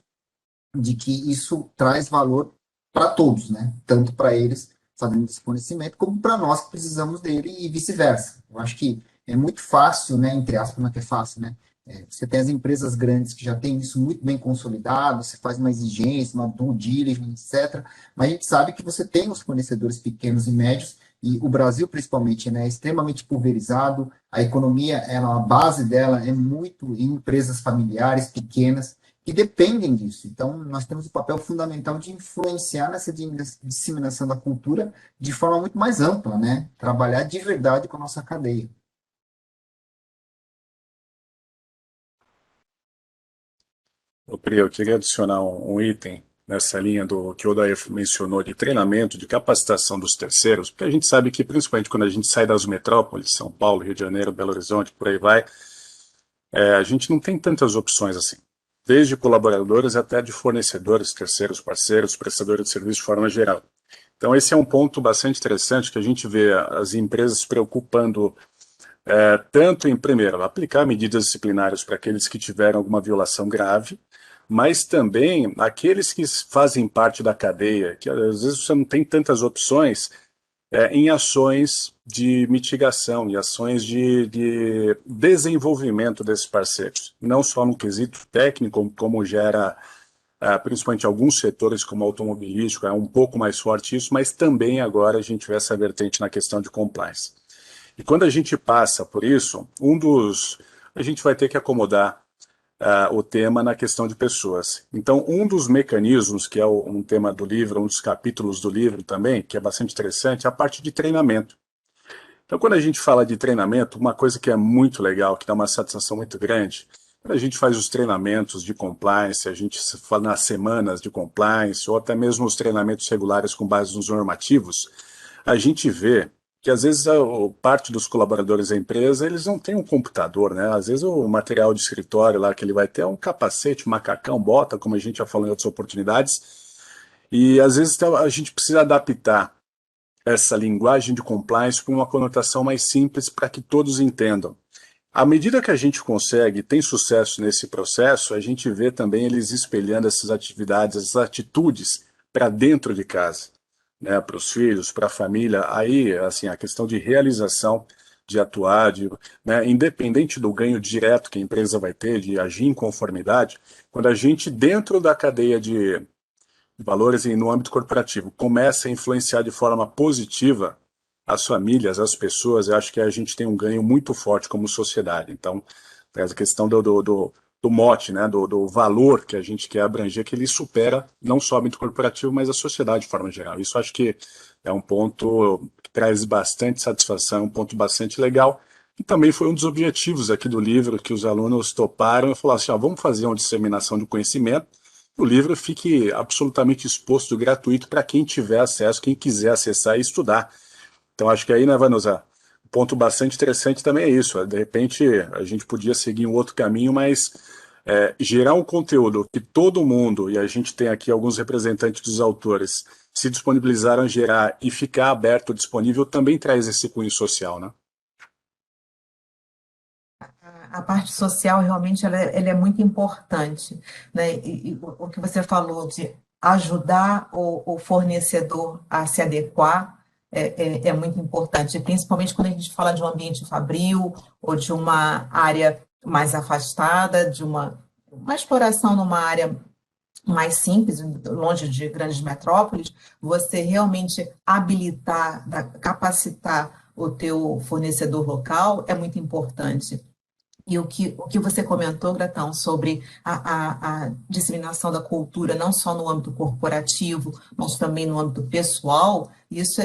de que isso traz valor para todos, né? Tanto para eles fazendo esse fornecimento, como para nós que precisamos dele e vice-versa. Eu acho que é muito fácil, né? Entre aspas, não é que é fácil, né? Você tem as empresas grandes que já têm isso muito bem consolidado, você faz uma exigência, uma due diligence, etc. Mas a gente sabe que você tem os fornecedores pequenos e médios, e o Brasil, principalmente, né, é extremamente pulverizado, a economia, a base dela é muito em empresas familiares, pequenas, que dependem disso. Então, nós temos o papel fundamental de influenciar nessa disseminação da cultura de forma muito mais ampla, né? Trabalhar de verdade com a nossa cadeia. Pri, eu queria adicionar um item nessa linha do que o Odair mencionou de treinamento, de capacitação dos terceiros, porque a gente sabe que, principalmente quando a gente sai das metrópoles, São Paulo, Rio de Janeiro, Belo Horizonte, por aí vai, a gente não tem tantas opções assim, desde colaboradores até de fornecedores, terceiros, parceiros, prestadores de serviço de forma geral. Então, esse é um ponto bastante interessante que a gente vê as empresas se preocupando tanto em, primeiro, aplicar medidas disciplinares para aqueles que tiveram alguma violação grave, mas também aqueles que fazem parte da cadeia, que às vezes você não tem tantas opções, em ações de mitigação, em ações de desenvolvimento desses parceiros, não só no quesito técnico, como gera principalmente alguns setores como automobilístico, é um pouco mais forte isso, mas também agora a gente vê essa vertente na questão de compliance. E quando a gente passa por isso, a gente vai ter que acomodar o tema na questão de pessoas. Então, um dos mecanismos, que é um tema do livro, um dos capítulos do livro também, que é bastante interessante, é a parte de treinamento. Então, quando a gente fala de treinamento, uma coisa que é muito legal, que dá uma satisfação muito grande, quando a gente faz os treinamentos de compliance, a gente fala nas semanas de compliance, ou até mesmo os treinamentos regulares com base nos normativos, a gente vê que às vezes parte dos colaboradores da empresa, eles não têm um computador, né? Às vezes o material de escritório lá que ele vai ter é um capacete, macacão, bota, como a gente já falou em outras oportunidades, e às vezes a gente precisa adaptar essa linguagem de compliance para uma conotação mais simples para que todos entendam. À medida que a gente consegue, tem sucesso nesse processo, a gente vê também eles espelhando essas atividades, essas atitudes para dentro de casa, né, para os filhos, para a família. Aí, assim, a questão de realização, de atuar, né, independente do ganho direto que a empresa vai ter, de agir em conformidade, quando a gente, dentro da cadeia de valores e no âmbito corporativo, começa a influenciar de forma positiva as famílias, as pessoas, eu acho que a gente tem um ganho muito forte como sociedade. Então, essa questão do mote, né, do valor que a gente quer abranger, que ele supera não só o âmbito corporativo, mas a sociedade de forma geral. Isso acho que é um ponto que traz bastante satisfação, um ponto bastante legal. E também foi um dos objetivos aqui do livro, que os alunos toparam e falaram assim, vamos fazer uma disseminação de conhecimento, o livro fique absolutamente exposto, gratuito, para quem tiver acesso, quem quiser acessar e estudar. Então, acho que aí, né, Vanusa, um ponto bastante interessante também é isso. De repente, a gente podia seguir um outro caminho, mas gerar um conteúdo que todo mundo, e a gente tem aqui alguns representantes dos autores, se disponibilizaram a gerar e ficar aberto, disponível, também traz esse cunho social, né? A parte social realmente ela é muito importante, né? E o que você falou de ajudar o fornecedor a se adequar é muito importante, principalmente quando a gente fala de um ambiente fabril ou de uma área mais afastada, de uma exploração numa área mais simples, longe de grandes metrópoles, você realmente habilitar, capacitar o teu fornecedor local é muito importante. E o que você comentou, Gratão, sobre a disseminação da cultura, não só no âmbito corporativo, mas também no âmbito pessoal, isso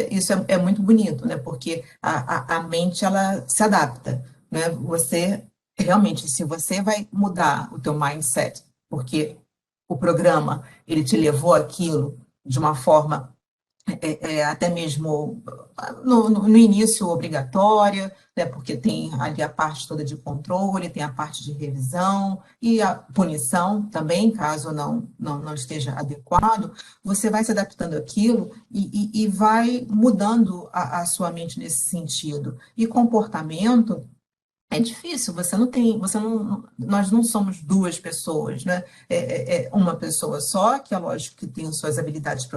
é muito bonito, né? Porque a mente, ela se adapta, né? Você, realmente, se você vai mudar o teu mindset, porque o programa, ele te levou aquilo de uma forma até mesmo no início obrigatória, né, porque tem ali a parte toda de controle, tem a parte de revisão e a punição também, caso não esteja adequado, você vai se adaptando àquilo e vai mudando a sua mente nesse sentido. E comportamento é difícil, nós não somos duas pessoas, né? É uma pessoa só, que é lógico que tem suas habilidades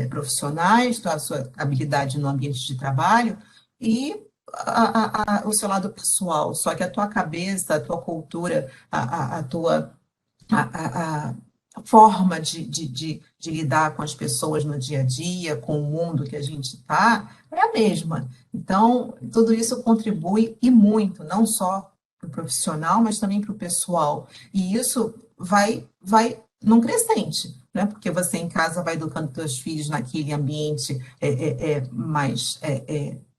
profissionais, a sua habilidade no ambiente de trabalho e o seu lado pessoal. Só que a tua cabeça, a tua cultura, a tua a forma de lidar com as pessoas no dia a dia, com o mundo que a gente está, é a mesma. Então, tudo isso contribui e muito, não só para o profissional, mas também para o pessoal. E isso vai num crescente, né? Porque você em casa vai educando seus filhos naquele ambiente mais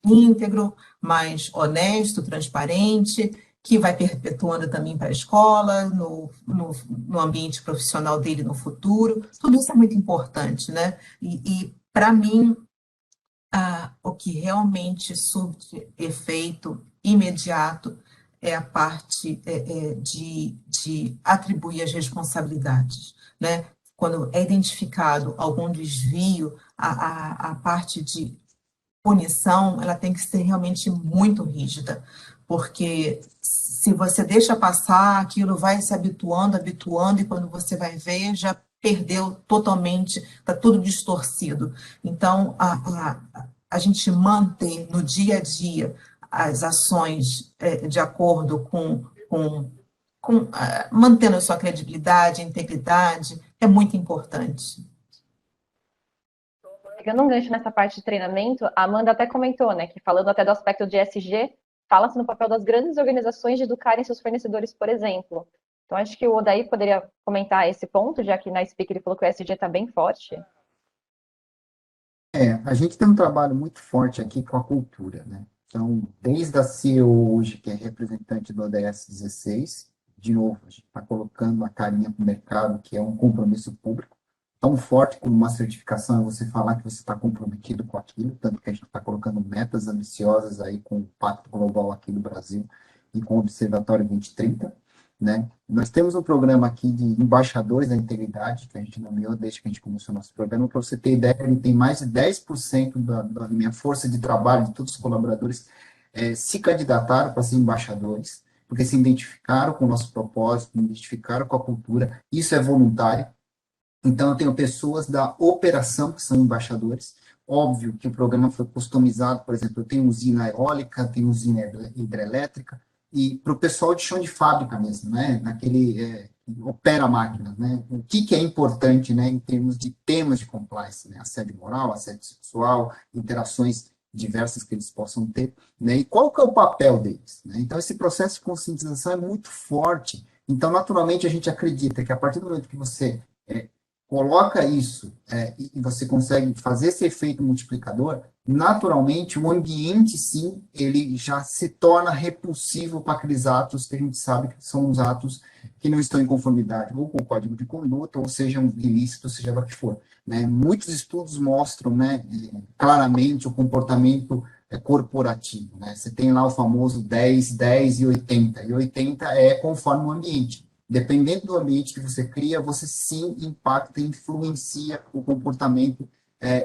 íntegro, mais honesto, transparente, que vai perpetuando também para a escola, no ambiente profissional dele no futuro. Tudo isso é muito importante, né? E para mim, o que realmente surte efeito imediato é a parte de atribuir as responsabilidades, né? Quando é identificado algum desvio, a parte de punição, ela tem que ser realmente muito rígida, porque se você deixa passar, aquilo vai se habituando, habituando, e quando você vai ver, já perdeu totalmente, está tudo distorcido. Então, a gente manter no dia a dia as ações de acordo mantendo a sua credibilidade, integridade, é muito importante. Pegando um gancho nessa parte de treinamento, a Amanda até comentou, né, que falando até do aspecto de ESG, fala-se no papel das grandes organizações de educarem seus fornecedores, por exemplo. Então, acho que o Odair poderia comentar esse ponto, já que na Speak ele falou que o ESG está bem forte. A gente tem um trabalho muito forte aqui com a cultura, né? Então, desde a CEO hoje, que é representante do ODS 16, de novo, a gente está colocando a carinha para o mercado, que é um compromisso público, tão forte como uma certificação é você falar que você está comprometido com aquilo, tanto que a gente está colocando metas ambiciosas aí com o Pacto Global aqui no Brasil e com o Observatório 2030, né? Nós temos um programa aqui de embaixadores da integridade, que a gente nomeou desde que a gente começou o nosso programa. Para você ter ideia, ele tem mais de 10% da minha força de trabalho, de todos os colaboradores, se candidataram para ser embaixadores, porque se identificaram com o nosso propósito, se identificaram com a cultura. Isso é voluntário. Então, eu tenho pessoas da operação que são embaixadores. Óbvio que o programa foi customizado, por exemplo, eu tenho usina eólica, tenho usina hidrelétrica, e para o pessoal de chão de fábrica mesmo, né? Naquele opera a máquina, né? O que é importante, né, em termos de temas de compliance, né? Assédio moral, assédio sexual, interações diversas que eles possam ter, né? E qual que é o papel deles, né? Então, esse processo de conscientização é muito forte. Então, naturalmente, a gente acredita que a partir do momento que você coloca isso e você consegue fazer esse efeito multiplicador, naturalmente o ambiente, sim, ele já se torna repulsivo para aqueles atos que a gente sabe que são os atos que não estão em conformidade ou com o código de conduta, ou sejam ilícitos, seja lá o que for, né? Muitos estudos mostram, né, claramente o comportamento corporativo, né? Você tem lá o famoso 10, 10 e 80 é conforme o ambiente. Dependendo do ambiente que você cria, você sim impacta e influencia o comportamento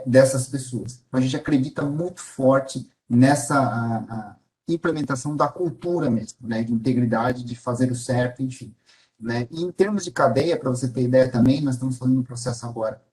dessas pessoas. Então, a gente acredita muito forte nessa a implementação da cultura mesmo, né, de integridade, de fazer o certo, enfim. Né? E em termos de cadeia, para você ter ideia também, nós estamos fazendo um processo agora,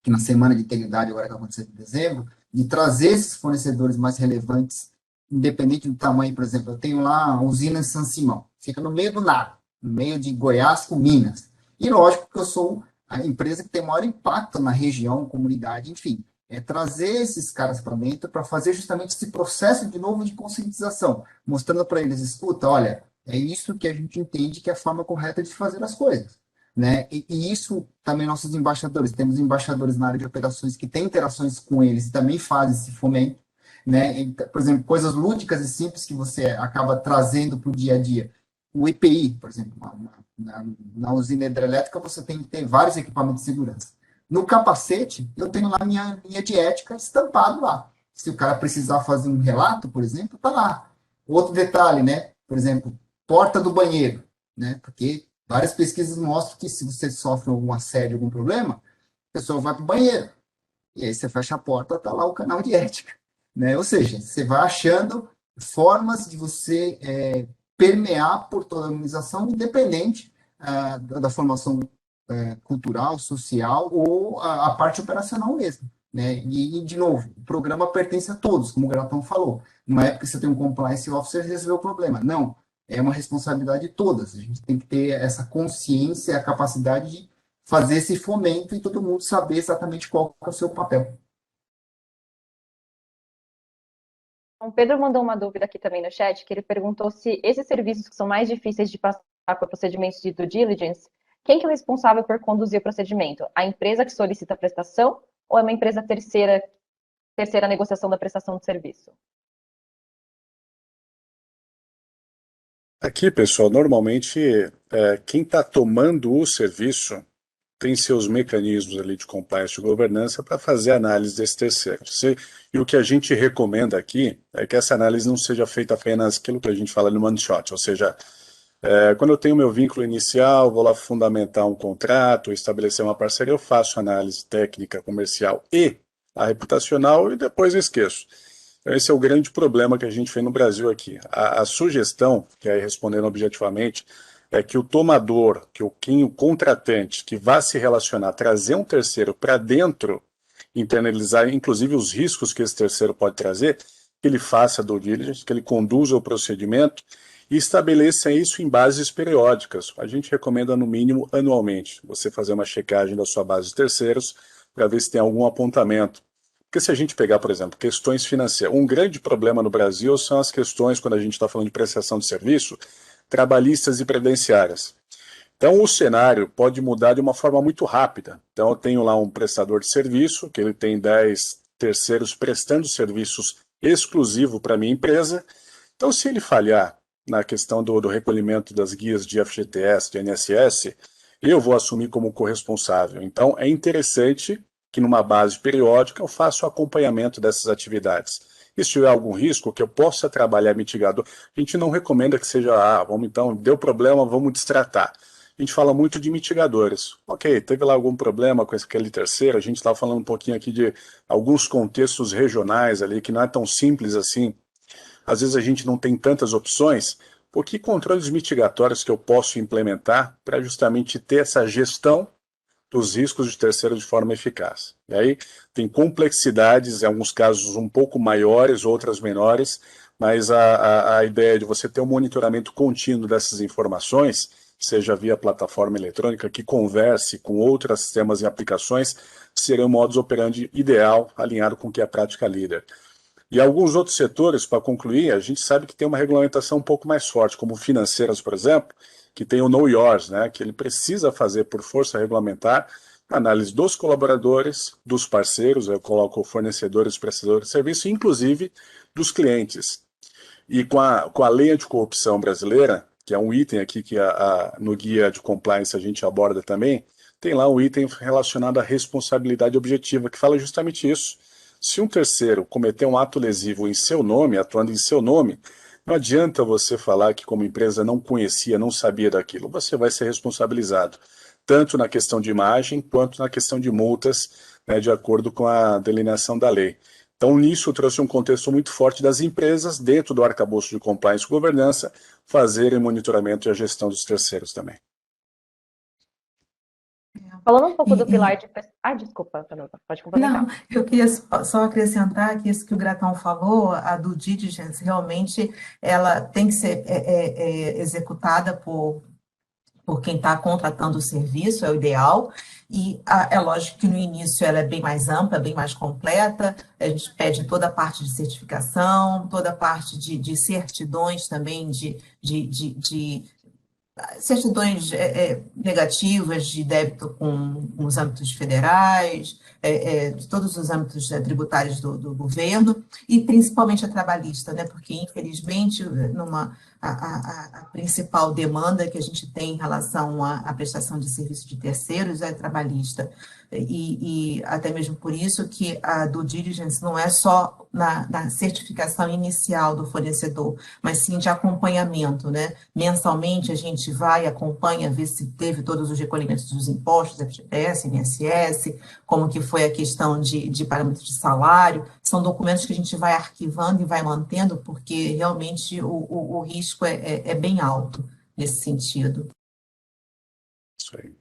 que na Semana de Integridade, agora que vai acontecer em dezembro, de trazer esses fornecedores mais relevantes, independente do tamanho. Por exemplo, eu tenho lá a usina em São Simão, fica no meio do nada, no meio de Goiás com Minas. E lógico que eu sou a empresa que tem maior impacto na região, comunidade, enfim. É trazer esses caras para dentro para fazer justamente esse processo de novo de conscientização, mostrando para eles, escuta, olha, é isso que a gente entende que é a forma correta de fazer as coisas. Né? E isso também nossos embaixadores, temos embaixadores na área de operações que têm interações com eles e também fazem esse fomento, né? Então, por exemplo, coisas lúdicas e simples que você acaba trazendo para o dia a dia. O EPI, por exemplo, na usina hidrelétrica você tem que ter vários equipamentos de segurança. No capacete, eu tenho lá minha linha de ética estampado lá. Se o cara precisar fazer um relato, por exemplo, tá lá. Outro detalhe, né? Por exemplo, porta do banheiro, né? Porque várias pesquisas mostram que se você sofre algum assédio, algum problema, a pessoa vai para o banheiro. E aí você fecha a porta, está lá o canal de ética. Né? Ou seja, você vai achando formas de você permear por toda a organização, independente da formação cultural, social ou a parte operacional mesmo. Né? E, de novo, o programa pertence a todos, como o Gratão falou. Numa época que você tem um compliance officer, resolveu o problema. Não, é uma responsabilidade de todas. A gente tem que ter essa consciência, a capacidade de fazer esse fomento e todo mundo saber exatamente qual é o seu papel. O Pedro mandou uma dúvida aqui também no chat, que ele perguntou se esses serviços que são mais difíceis de passar por procedimentos de due diligence, quem que é o responsável por conduzir o procedimento? A empresa que solicita a prestação ou é uma empresa terceira negociação da prestação de serviço? Aqui, pessoal, normalmente quem está tomando o serviço tem seus mecanismos ali de compliance e governança para fazer análise desse terceiro. E o que a gente recomenda aqui é que essa análise não seja feita apenas aquilo que a gente fala no one shot, ou seja, quando eu tenho meu vínculo inicial, vou lá fundamentar um contrato, estabelecer uma parceria, eu faço análise técnica, comercial e a reputacional e depois eu esqueço. Então, esse é o grande problema que a gente fez no Brasil aqui. A sugestão, que aí respondendo objetivamente, é que o tomador, o contratante que vá se relacionar, trazer um terceiro para dentro, internalizar inclusive os riscos que esse terceiro pode trazer, que ele faça due diligence, que ele conduza o procedimento e estabeleça isso em bases periódicas. A gente recomenda no mínimo anualmente, você fazer uma checagem da sua base de terceiros para ver se tem algum apontamento. Porque se a gente pegar, por exemplo, questões financeiras, um grande problema no Brasil são as questões, quando a gente está falando de prestação de serviço, trabalhistas e previdenciárias. Então, o cenário pode mudar de uma forma muito rápida. Então, eu tenho lá um prestador de serviço, que ele tem 10 terceiros prestando serviços exclusivo para a minha empresa. Então, se ele falhar na questão do recolhimento das guias de FGTS, de INSS, eu vou assumir como corresponsável. Então, é interessante que numa base periódica eu faça o acompanhamento dessas atividades. E se tiver algum risco, que eu possa trabalhar mitigador, a gente não recomenda que seja, vamos então, deu problema, vamos destratar. A gente fala muito de mitigadores. Ok, teve lá algum problema com aquele terceiro, a gente estava falando um pouquinho aqui de alguns contextos regionais ali, que não é tão simples assim. Às vezes a gente não tem tantas opções. Por que controles mitigatórios que eu posso implementar para justamente ter essa gestão dos riscos de terceiro de forma eficaz? E aí tem complexidades, em alguns casos um pouco maiores, outras menores, mas a ideia de você ter um monitoramento contínuo dessas informações, seja via plataforma eletrônica, que converse com outros sistemas e aplicações, seria um modus operandi ideal, alinhado com o que é a prática líder. E alguns outros setores, para concluir, a gente sabe que tem uma regulamentação um pouco mais forte, como financeiras, por exemplo, que tem o Know Yours, né, que ele precisa fazer por força regulamentar análise dos colaboradores, dos parceiros, eu coloco fornecedores, prestadores de serviço, inclusive dos clientes. E com a lei anticorrupção brasileira, que é um item aqui que no guia de compliance a gente aborda também, tem lá um item relacionado à responsabilidade objetiva, que fala justamente isso. Se um terceiro cometer um ato lesivo em seu nome, atuando em seu nome, não adianta você falar que como empresa não conhecia, não sabia daquilo. Você vai ser responsabilizado, tanto na questão de imagem, quanto na questão de multas, né, de acordo com a delineação da lei. Então, nisso, trouxe um contexto muito forte das empresas, dentro do arcabouço de compliance e governança, fazerem monitoramento e a gestão dos terceiros também. Falando um pouco do E, pilar de... desculpa, Tanuca, pode complementar. Não, eu queria só acrescentar que isso que o Gratão falou, a do diligence, realmente ela tem que ser executada por quem está contratando o serviço, é o ideal, e é lógico que no início ela é bem mais ampla, bem mais completa, a gente pede toda a parte de certificação, toda a parte de certidões também, de certidões negativas de débito com os âmbitos federais, de todos os âmbitos tributários do governo, e principalmente a trabalhista, né? Porque, infelizmente, a principal demanda que a gente tem em relação à prestação de serviço de terceiros é trabalhista. E até mesmo por isso que a due diligence não é só na certificação inicial do fornecedor, mas sim de acompanhamento, né? Mensalmente a gente vai, acompanha, vê se teve todos os recolhimentos dos impostos, FGTS, INSS, como que foi a questão de parâmetros de salário. São documentos que a gente vai arquivando e vai mantendo, porque realmente o risco é bem alto nesse sentido. Isso aí.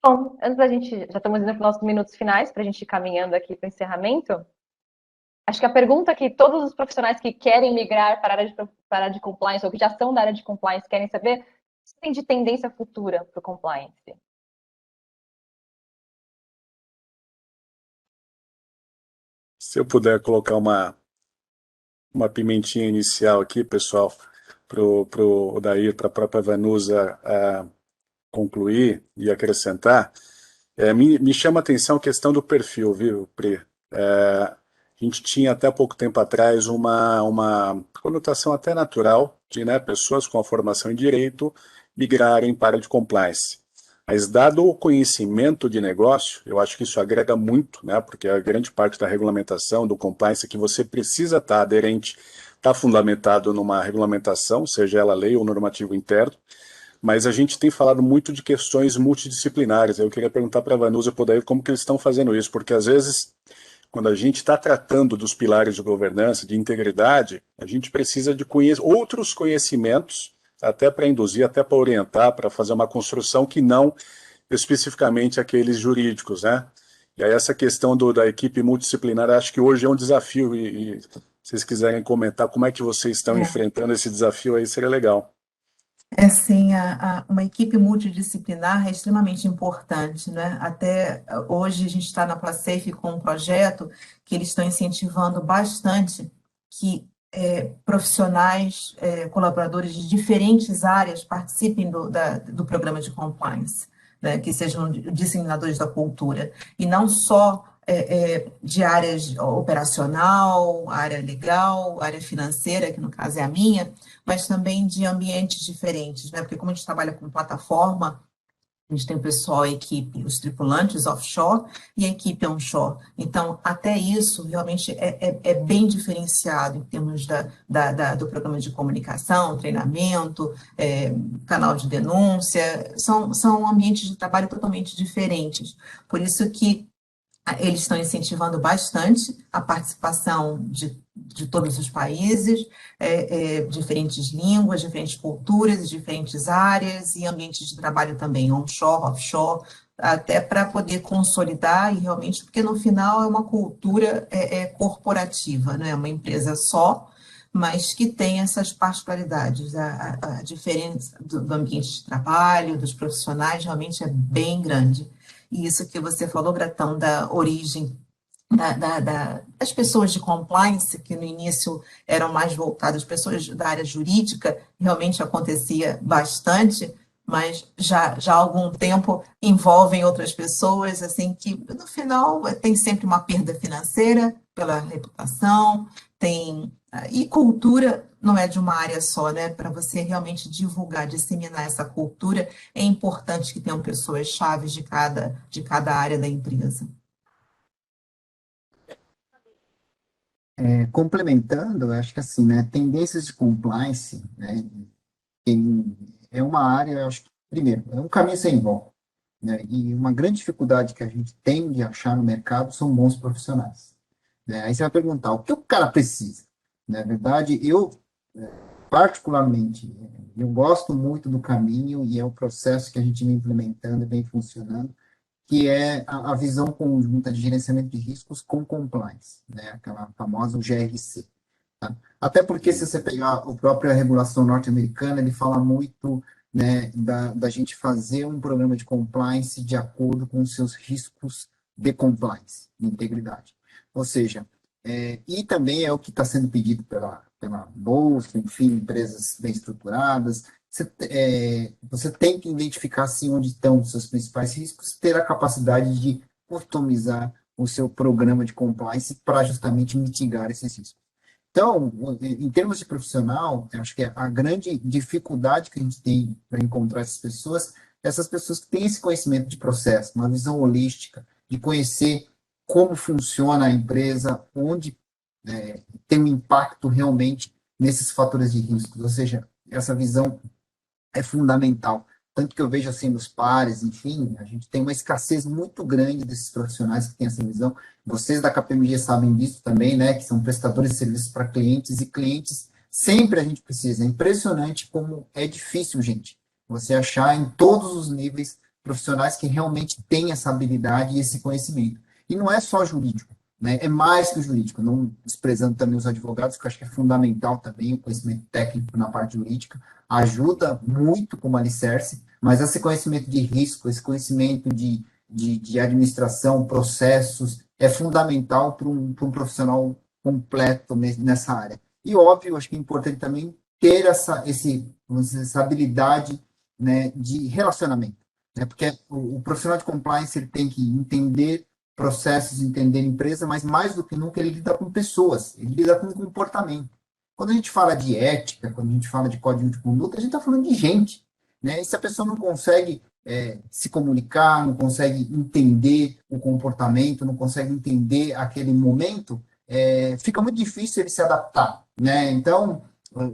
Bom, antes da gente, já estamos indo para os nossos minutos finais, para a gente ir caminhando aqui para o encerramento. Acho que a pergunta que todos os profissionais que querem migrar para a área de compliance, ou que já são da área de compliance, querem saber, o que tem de tendência futura para o compliance? Se eu puder colocar uma pimentinha inicial aqui, pessoal, para o Odair, para a própria Vanusa concluir e acrescentar, me chama a atenção a questão do perfil, viu, Pri? a gente tinha até pouco tempo atrás uma conotação até natural de, né, pessoas com a formação em direito migrarem para a de compliance. Mas dado o conhecimento de negócio, eu acho que isso agrega muito, né, porque a grande parte da regulamentação, do compliance, é que você precisa estar aderente, estar fundamentado numa regulamentação, seja ela lei ou normativo interno, mas a gente tem falado muito de questões multidisciplinares. Eu queria perguntar para a Vanusa e para o como que eles estão fazendo isso, porque às vezes quando a gente está tratando dos pilares de governança, de integridade, a gente precisa de outros conhecimentos, até para induzir, até para orientar, para fazer uma construção que não especificamente aqueles jurídicos, né? E aí essa questão da equipe multidisciplinar, acho que hoje é um desafio, e se vocês quiserem comentar como é que vocês estão enfrentando esse desafio aí, seria legal. É sim, uma equipe multidisciplinar é extremamente importante, né? Até hoje a gente está na Plasafe com um projeto que eles estão incentivando bastante que profissionais, colaboradores de diferentes áreas participem do programa de compliance, né? Que sejam disseminadores da cultura, e não só de áreas operacional, área legal, área financeira, que no caso é a minha, mas também de ambientes diferentes, né? Porque como a gente trabalha com plataforma, a gente tem o pessoal, a equipe, os tripulantes offshore e a equipe onshore. Então, até isso realmente é bem diferenciado em termos do programa de comunicação, treinamento, canal de denúncia, são ambientes de trabalho totalmente diferentes. Por isso que eles estão incentivando bastante a participação de todos os países, diferentes línguas, diferentes culturas, diferentes áreas e ambientes de trabalho também, onshore, offshore, até para poder consolidar e realmente, porque no final é uma cultura corporativa, não é uma empresa só, mas que tem essas particularidades. A diferença do ambiente de trabalho, dos profissionais, realmente é bem grande. E isso que você falou, Gratão, da origem das pessoas de compliance, que no início eram mais voltadas, pessoas da área jurídica, realmente acontecia bastante, mas já há algum tempo envolvem outras pessoas, assim, que no final tem sempre uma perda financeira pela reputação, e cultura não é de uma área só, né? Para você realmente divulgar, disseminar essa cultura, é importante que tenham pessoas chaves de cada área da empresa. Complementando, eu acho que assim, né, tendências de compliance, né, é uma área, eu acho que, primeiro, é um caminho sem volta, né, e uma grande dificuldade que a gente tem de achar no mercado são bons profissionais, né? Aí você vai perguntar, o que o cara precisa? Na verdade, eu, particularmente, eu gosto muito do caminho e é o processo que a gente vem implementando e vem funcionando, que é a visão conjunta de gerenciamento de riscos com compliance, né? Aquela famosa GRC. Tá? Até porque, se você pegar a própria regulação norte-americana, ele fala muito, né, da gente fazer um programa de compliance de acordo com os seus riscos de compliance, de integridade. Ou seja, e também é o que está sendo pedido pela Bolsa, enfim, empresas bem estruturadas. Você tem que identificar, assim, onde estão os seus principais riscos, ter a capacidade de customizar o seu programa de compliance para justamente mitigar esses riscos. Então, em termos de profissional, eu acho que a grande dificuldade que a gente tem para encontrar essas pessoas que têm esse conhecimento de processo, uma visão holística, de conhecer como funciona a empresa, onde tem um impacto realmente nesses fatores de risco. Ou seja, essa visão é fundamental. Tanto que eu vejo assim nos pares, enfim, a gente tem uma escassez muito grande desses profissionais que têm essa visão. Vocês da KPMG sabem disso também, né? Que são prestadores de serviços para clientes, e clientes sempre a gente precisa. É impressionante como é difícil, gente, você achar em todos os níveis profissionais que realmente têm essa habilidade e esse conhecimento. E não é só jurídico, né? É mais que o jurídico, não desprezando também os advogados, que eu acho que é fundamental também o conhecimento técnico na parte jurídica, ajuda muito como alicerce, mas esse conhecimento de risco, esse conhecimento de administração, processos, é fundamental para um profissional completo nessa área. E, óbvio, acho que é importante também ter essa habilidade, né, de relacionamento, né, porque o profissional de compliance ele tem que entender processos, entender empresa, mas mais do que nunca ele lida com pessoas, ele lida com comportamento. Quando a gente fala de ética, quando a gente fala de código de conduta, a gente está falando de gente, né? E se a pessoa não consegue se comunicar, não consegue entender o comportamento, não consegue entender aquele momento, fica muito difícil ele se adaptar, né? Então,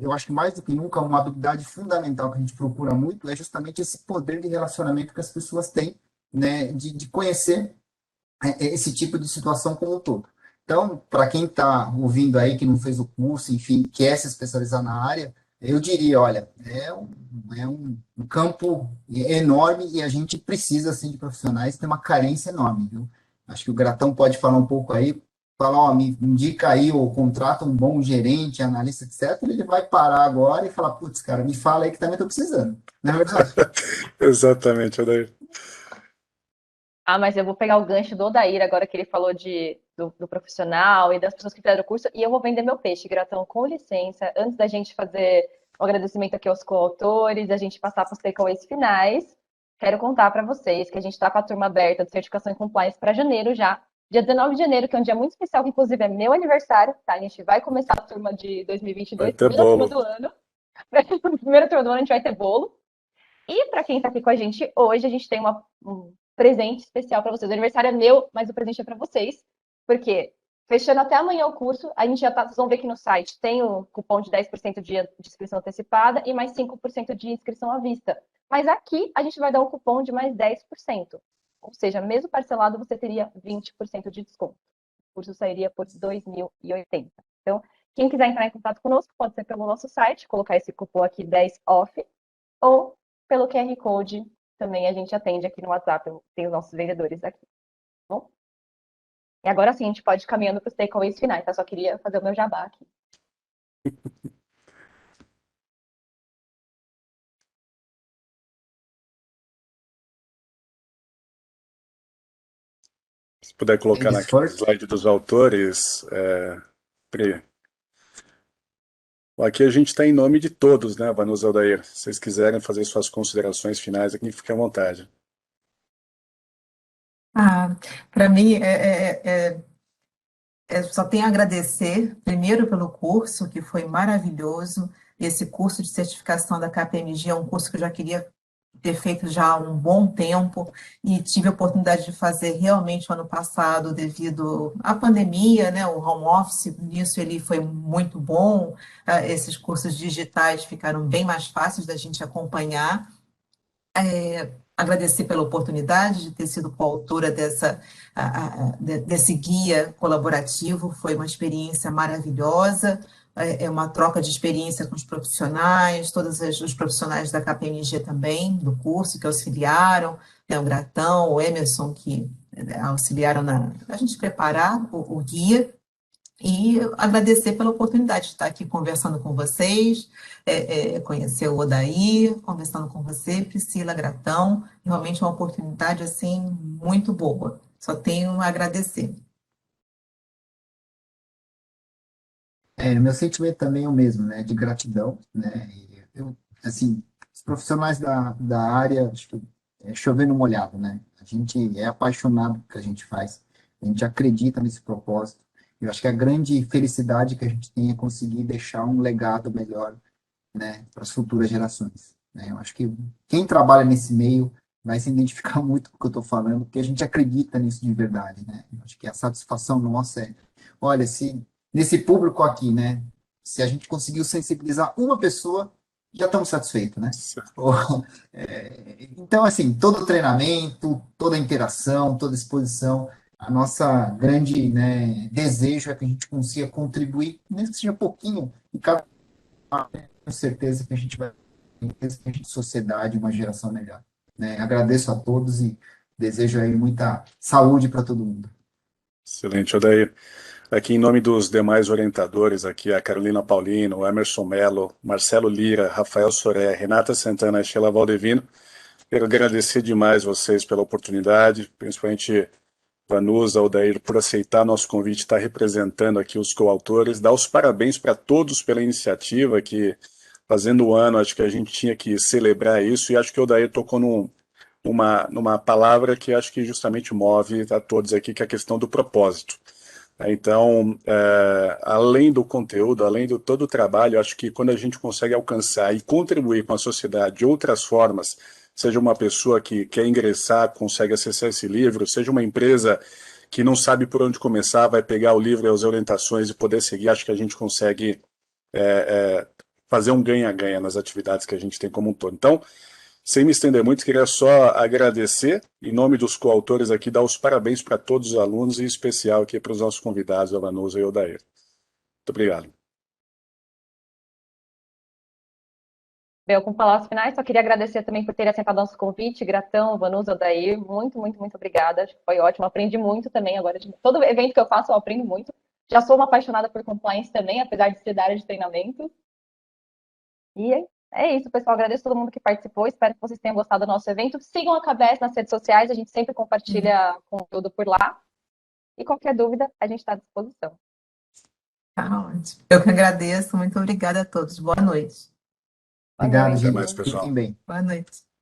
eu acho que mais do que nunca, uma habilidade fundamental que a gente procura muito é justamente esse poder de relacionamento que as pessoas têm, né? De conhecer esse tipo de situação como um todo. Então, para quem está ouvindo aí, que não fez o curso, enfim, quer se especializar na área, eu diria, olha, um campo enorme e a gente precisa, assim, de profissionais, tem uma carência enorme, viu? Acho que o Gratão pode falar um pouco aí, falar, ó, me indica aí, ou contrata um bom gerente, analista, etc., ele vai parar agora e falar, putz, cara, me fala aí que também estou precisando. Não é verdade? Exatamente, Odair. Ah, mas eu vou pegar o gancho do Odair, agora que ele falou do profissional e das pessoas que fizeram o curso, e eu vou vender meu peixe, Gratão, com licença, antes da gente fazer o agradecimento aqui aos coautores, a gente passar para os takeaways finais, quero contar para vocês que a gente está com a turma aberta de certificação em compliance para janeiro já, dia 19 de janeiro, que é um dia muito especial, que inclusive é meu aniversário, tá? A gente vai começar a turma de Vai 2022, ter primeira turma bolo. do ano, primeira turma do ano a gente vai ter bolo, e para quem está aqui com a gente hoje, a gente tem um presente especial para vocês. O aniversário é meu, mas o presente é para vocês. Porque fechando até amanhã o curso, a gente já tá, vocês vão ver aqui no site, tem o cupom de 10% de inscrição antecipada e mais 5% de inscrição à vista. Mas aqui a gente vai dar um cupom de mais 10%. Ou seja, mesmo parcelado, você teria 20% de desconto. O curso sairia por 2.080. Então, quem quiser entrar em contato conosco, pode ser pelo nosso site, colocar esse cupom aqui 10 off, ou pelo QR Code, também a gente atende aqui no WhatsApp, tem os nossos vendedores aqui. Tá bom? E agora sim, a gente pode ir caminhando para os takeaways finais, tá? Só queria fazer o meu jabá aqui. Se puder colocar Ladies naquele first. slide dos autores, Pri. Aqui a gente está em nome de todos, né, Vanusa e Aldair? Se vocês quiserem fazer suas considerações finais aqui, fiquem à vontade. Ah, para mim, só tenho a agradecer, primeiro, pelo curso, que foi maravilhoso. Esse curso de certificação da KPMG é um curso que eu já queria ter feito já há um bom tempo e tive a oportunidade de fazer realmente o ano passado devido à pandemia, né, o home office, nisso ele foi muito bom. Esses cursos digitais ficaram bem mais fáceis da gente acompanhar. Agradecer pela oportunidade de ter sido coautora desse guia colaborativo, foi uma experiência maravilhosa, é uma troca de experiência com os profissionais, os profissionais da KPMG também, do curso, que auxiliaram, né, o Gratão, o Emerson, que auxiliaram a gente preparar o guia, e agradecer pela oportunidade de estar aqui conversando com vocês, conhecer o Odair, conversando com você, Priscila, gratão, realmente uma oportunidade assim muito boa. Só tenho a agradecer. Meu sentimento também é o mesmo, né, de gratidão, né, e eu, assim, os profissionais da área, acho que é chover no molhado, né, a gente é apaixonado pelo que a gente faz, a gente acredita nesse propósito, eu acho que a grande felicidade que a gente tem é conseguir deixar um legado melhor, né, para as futuras gerações, né, eu acho que quem trabalha nesse meio vai se identificar muito com o que eu estou falando, porque a gente acredita nisso de verdade, né, eu acho que a satisfação nossa olha, se nesse público aqui, né? Se a gente conseguiu sensibilizar uma pessoa, já estamos satisfeitos, né? Então, assim, todo o treinamento, toda a interação, toda a exposição, a nossa grande, né, desejo é que a gente consiga contribuir, mesmo que seja pouquinho, e cada com certeza que a gente vai ter uma sociedade, uma geração melhor. Né? Agradeço a todos e desejo aí muita saúde para todo mundo. Excelente, Odair. Aqui em nome dos demais orientadores, aqui a Carolina Paulino, o Emerson Mello, Marcelo Lira, Rafael Soré, Renata Santana e Sheila Valdevino, quero agradecer demais vocês pela oportunidade, principalmente Vanusa, Odair, por aceitar nosso convite, estar representando aqui os coautores, dar os parabéns para todos pela iniciativa, que fazendo o ano, acho que a gente tinha que celebrar isso, e acho que o Odair tocou numa palavra que acho que justamente move a todos aqui, que é a questão do propósito. Então, além do conteúdo, além de todo o trabalho, acho que quando a gente consegue alcançar e contribuir com a sociedade de outras formas, seja uma pessoa que quer ingressar, consegue acessar esse livro, seja uma empresa que não sabe por onde começar, vai pegar o livro e as orientações e poder seguir, acho que a gente consegue fazer um ganha-ganha nas atividades que a gente tem como um todo. Então, sem me estender muito, queria só agradecer, em nome dos coautores aqui, dar os parabéns para todos os alunos, e em especial aqui para os nossos convidados, a Vanusa e o Odair. Muito obrigado. Bel, com palavras finais, só queria agradecer também por terem aceitado nosso convite. Gratão, Vanusa, Odair, muito, muito, muito obrigada. Acho que foi ótimo. Aprendi muito também agora. Todo evento que eu faço, eu aprendo muito. Já sou uma apaixonada por compliance também, apesar de ser da área de treinamento. E é isso, pessoal. Agradeço a todo mundo que participou. Espero que vocês tenham gostado do nosso evento. Sigam a KBS nas redes sociais. A gente sempre compartilha conteúdo por lá. E qualquer dúvida, a gente está à disposição. Tá ótimo. Eu que agradeço. Muito obrigada a todos. Boa noite. Boa Obrigado, noite. Até gente. mais, pessoal. Fiquem bem. Boa noite.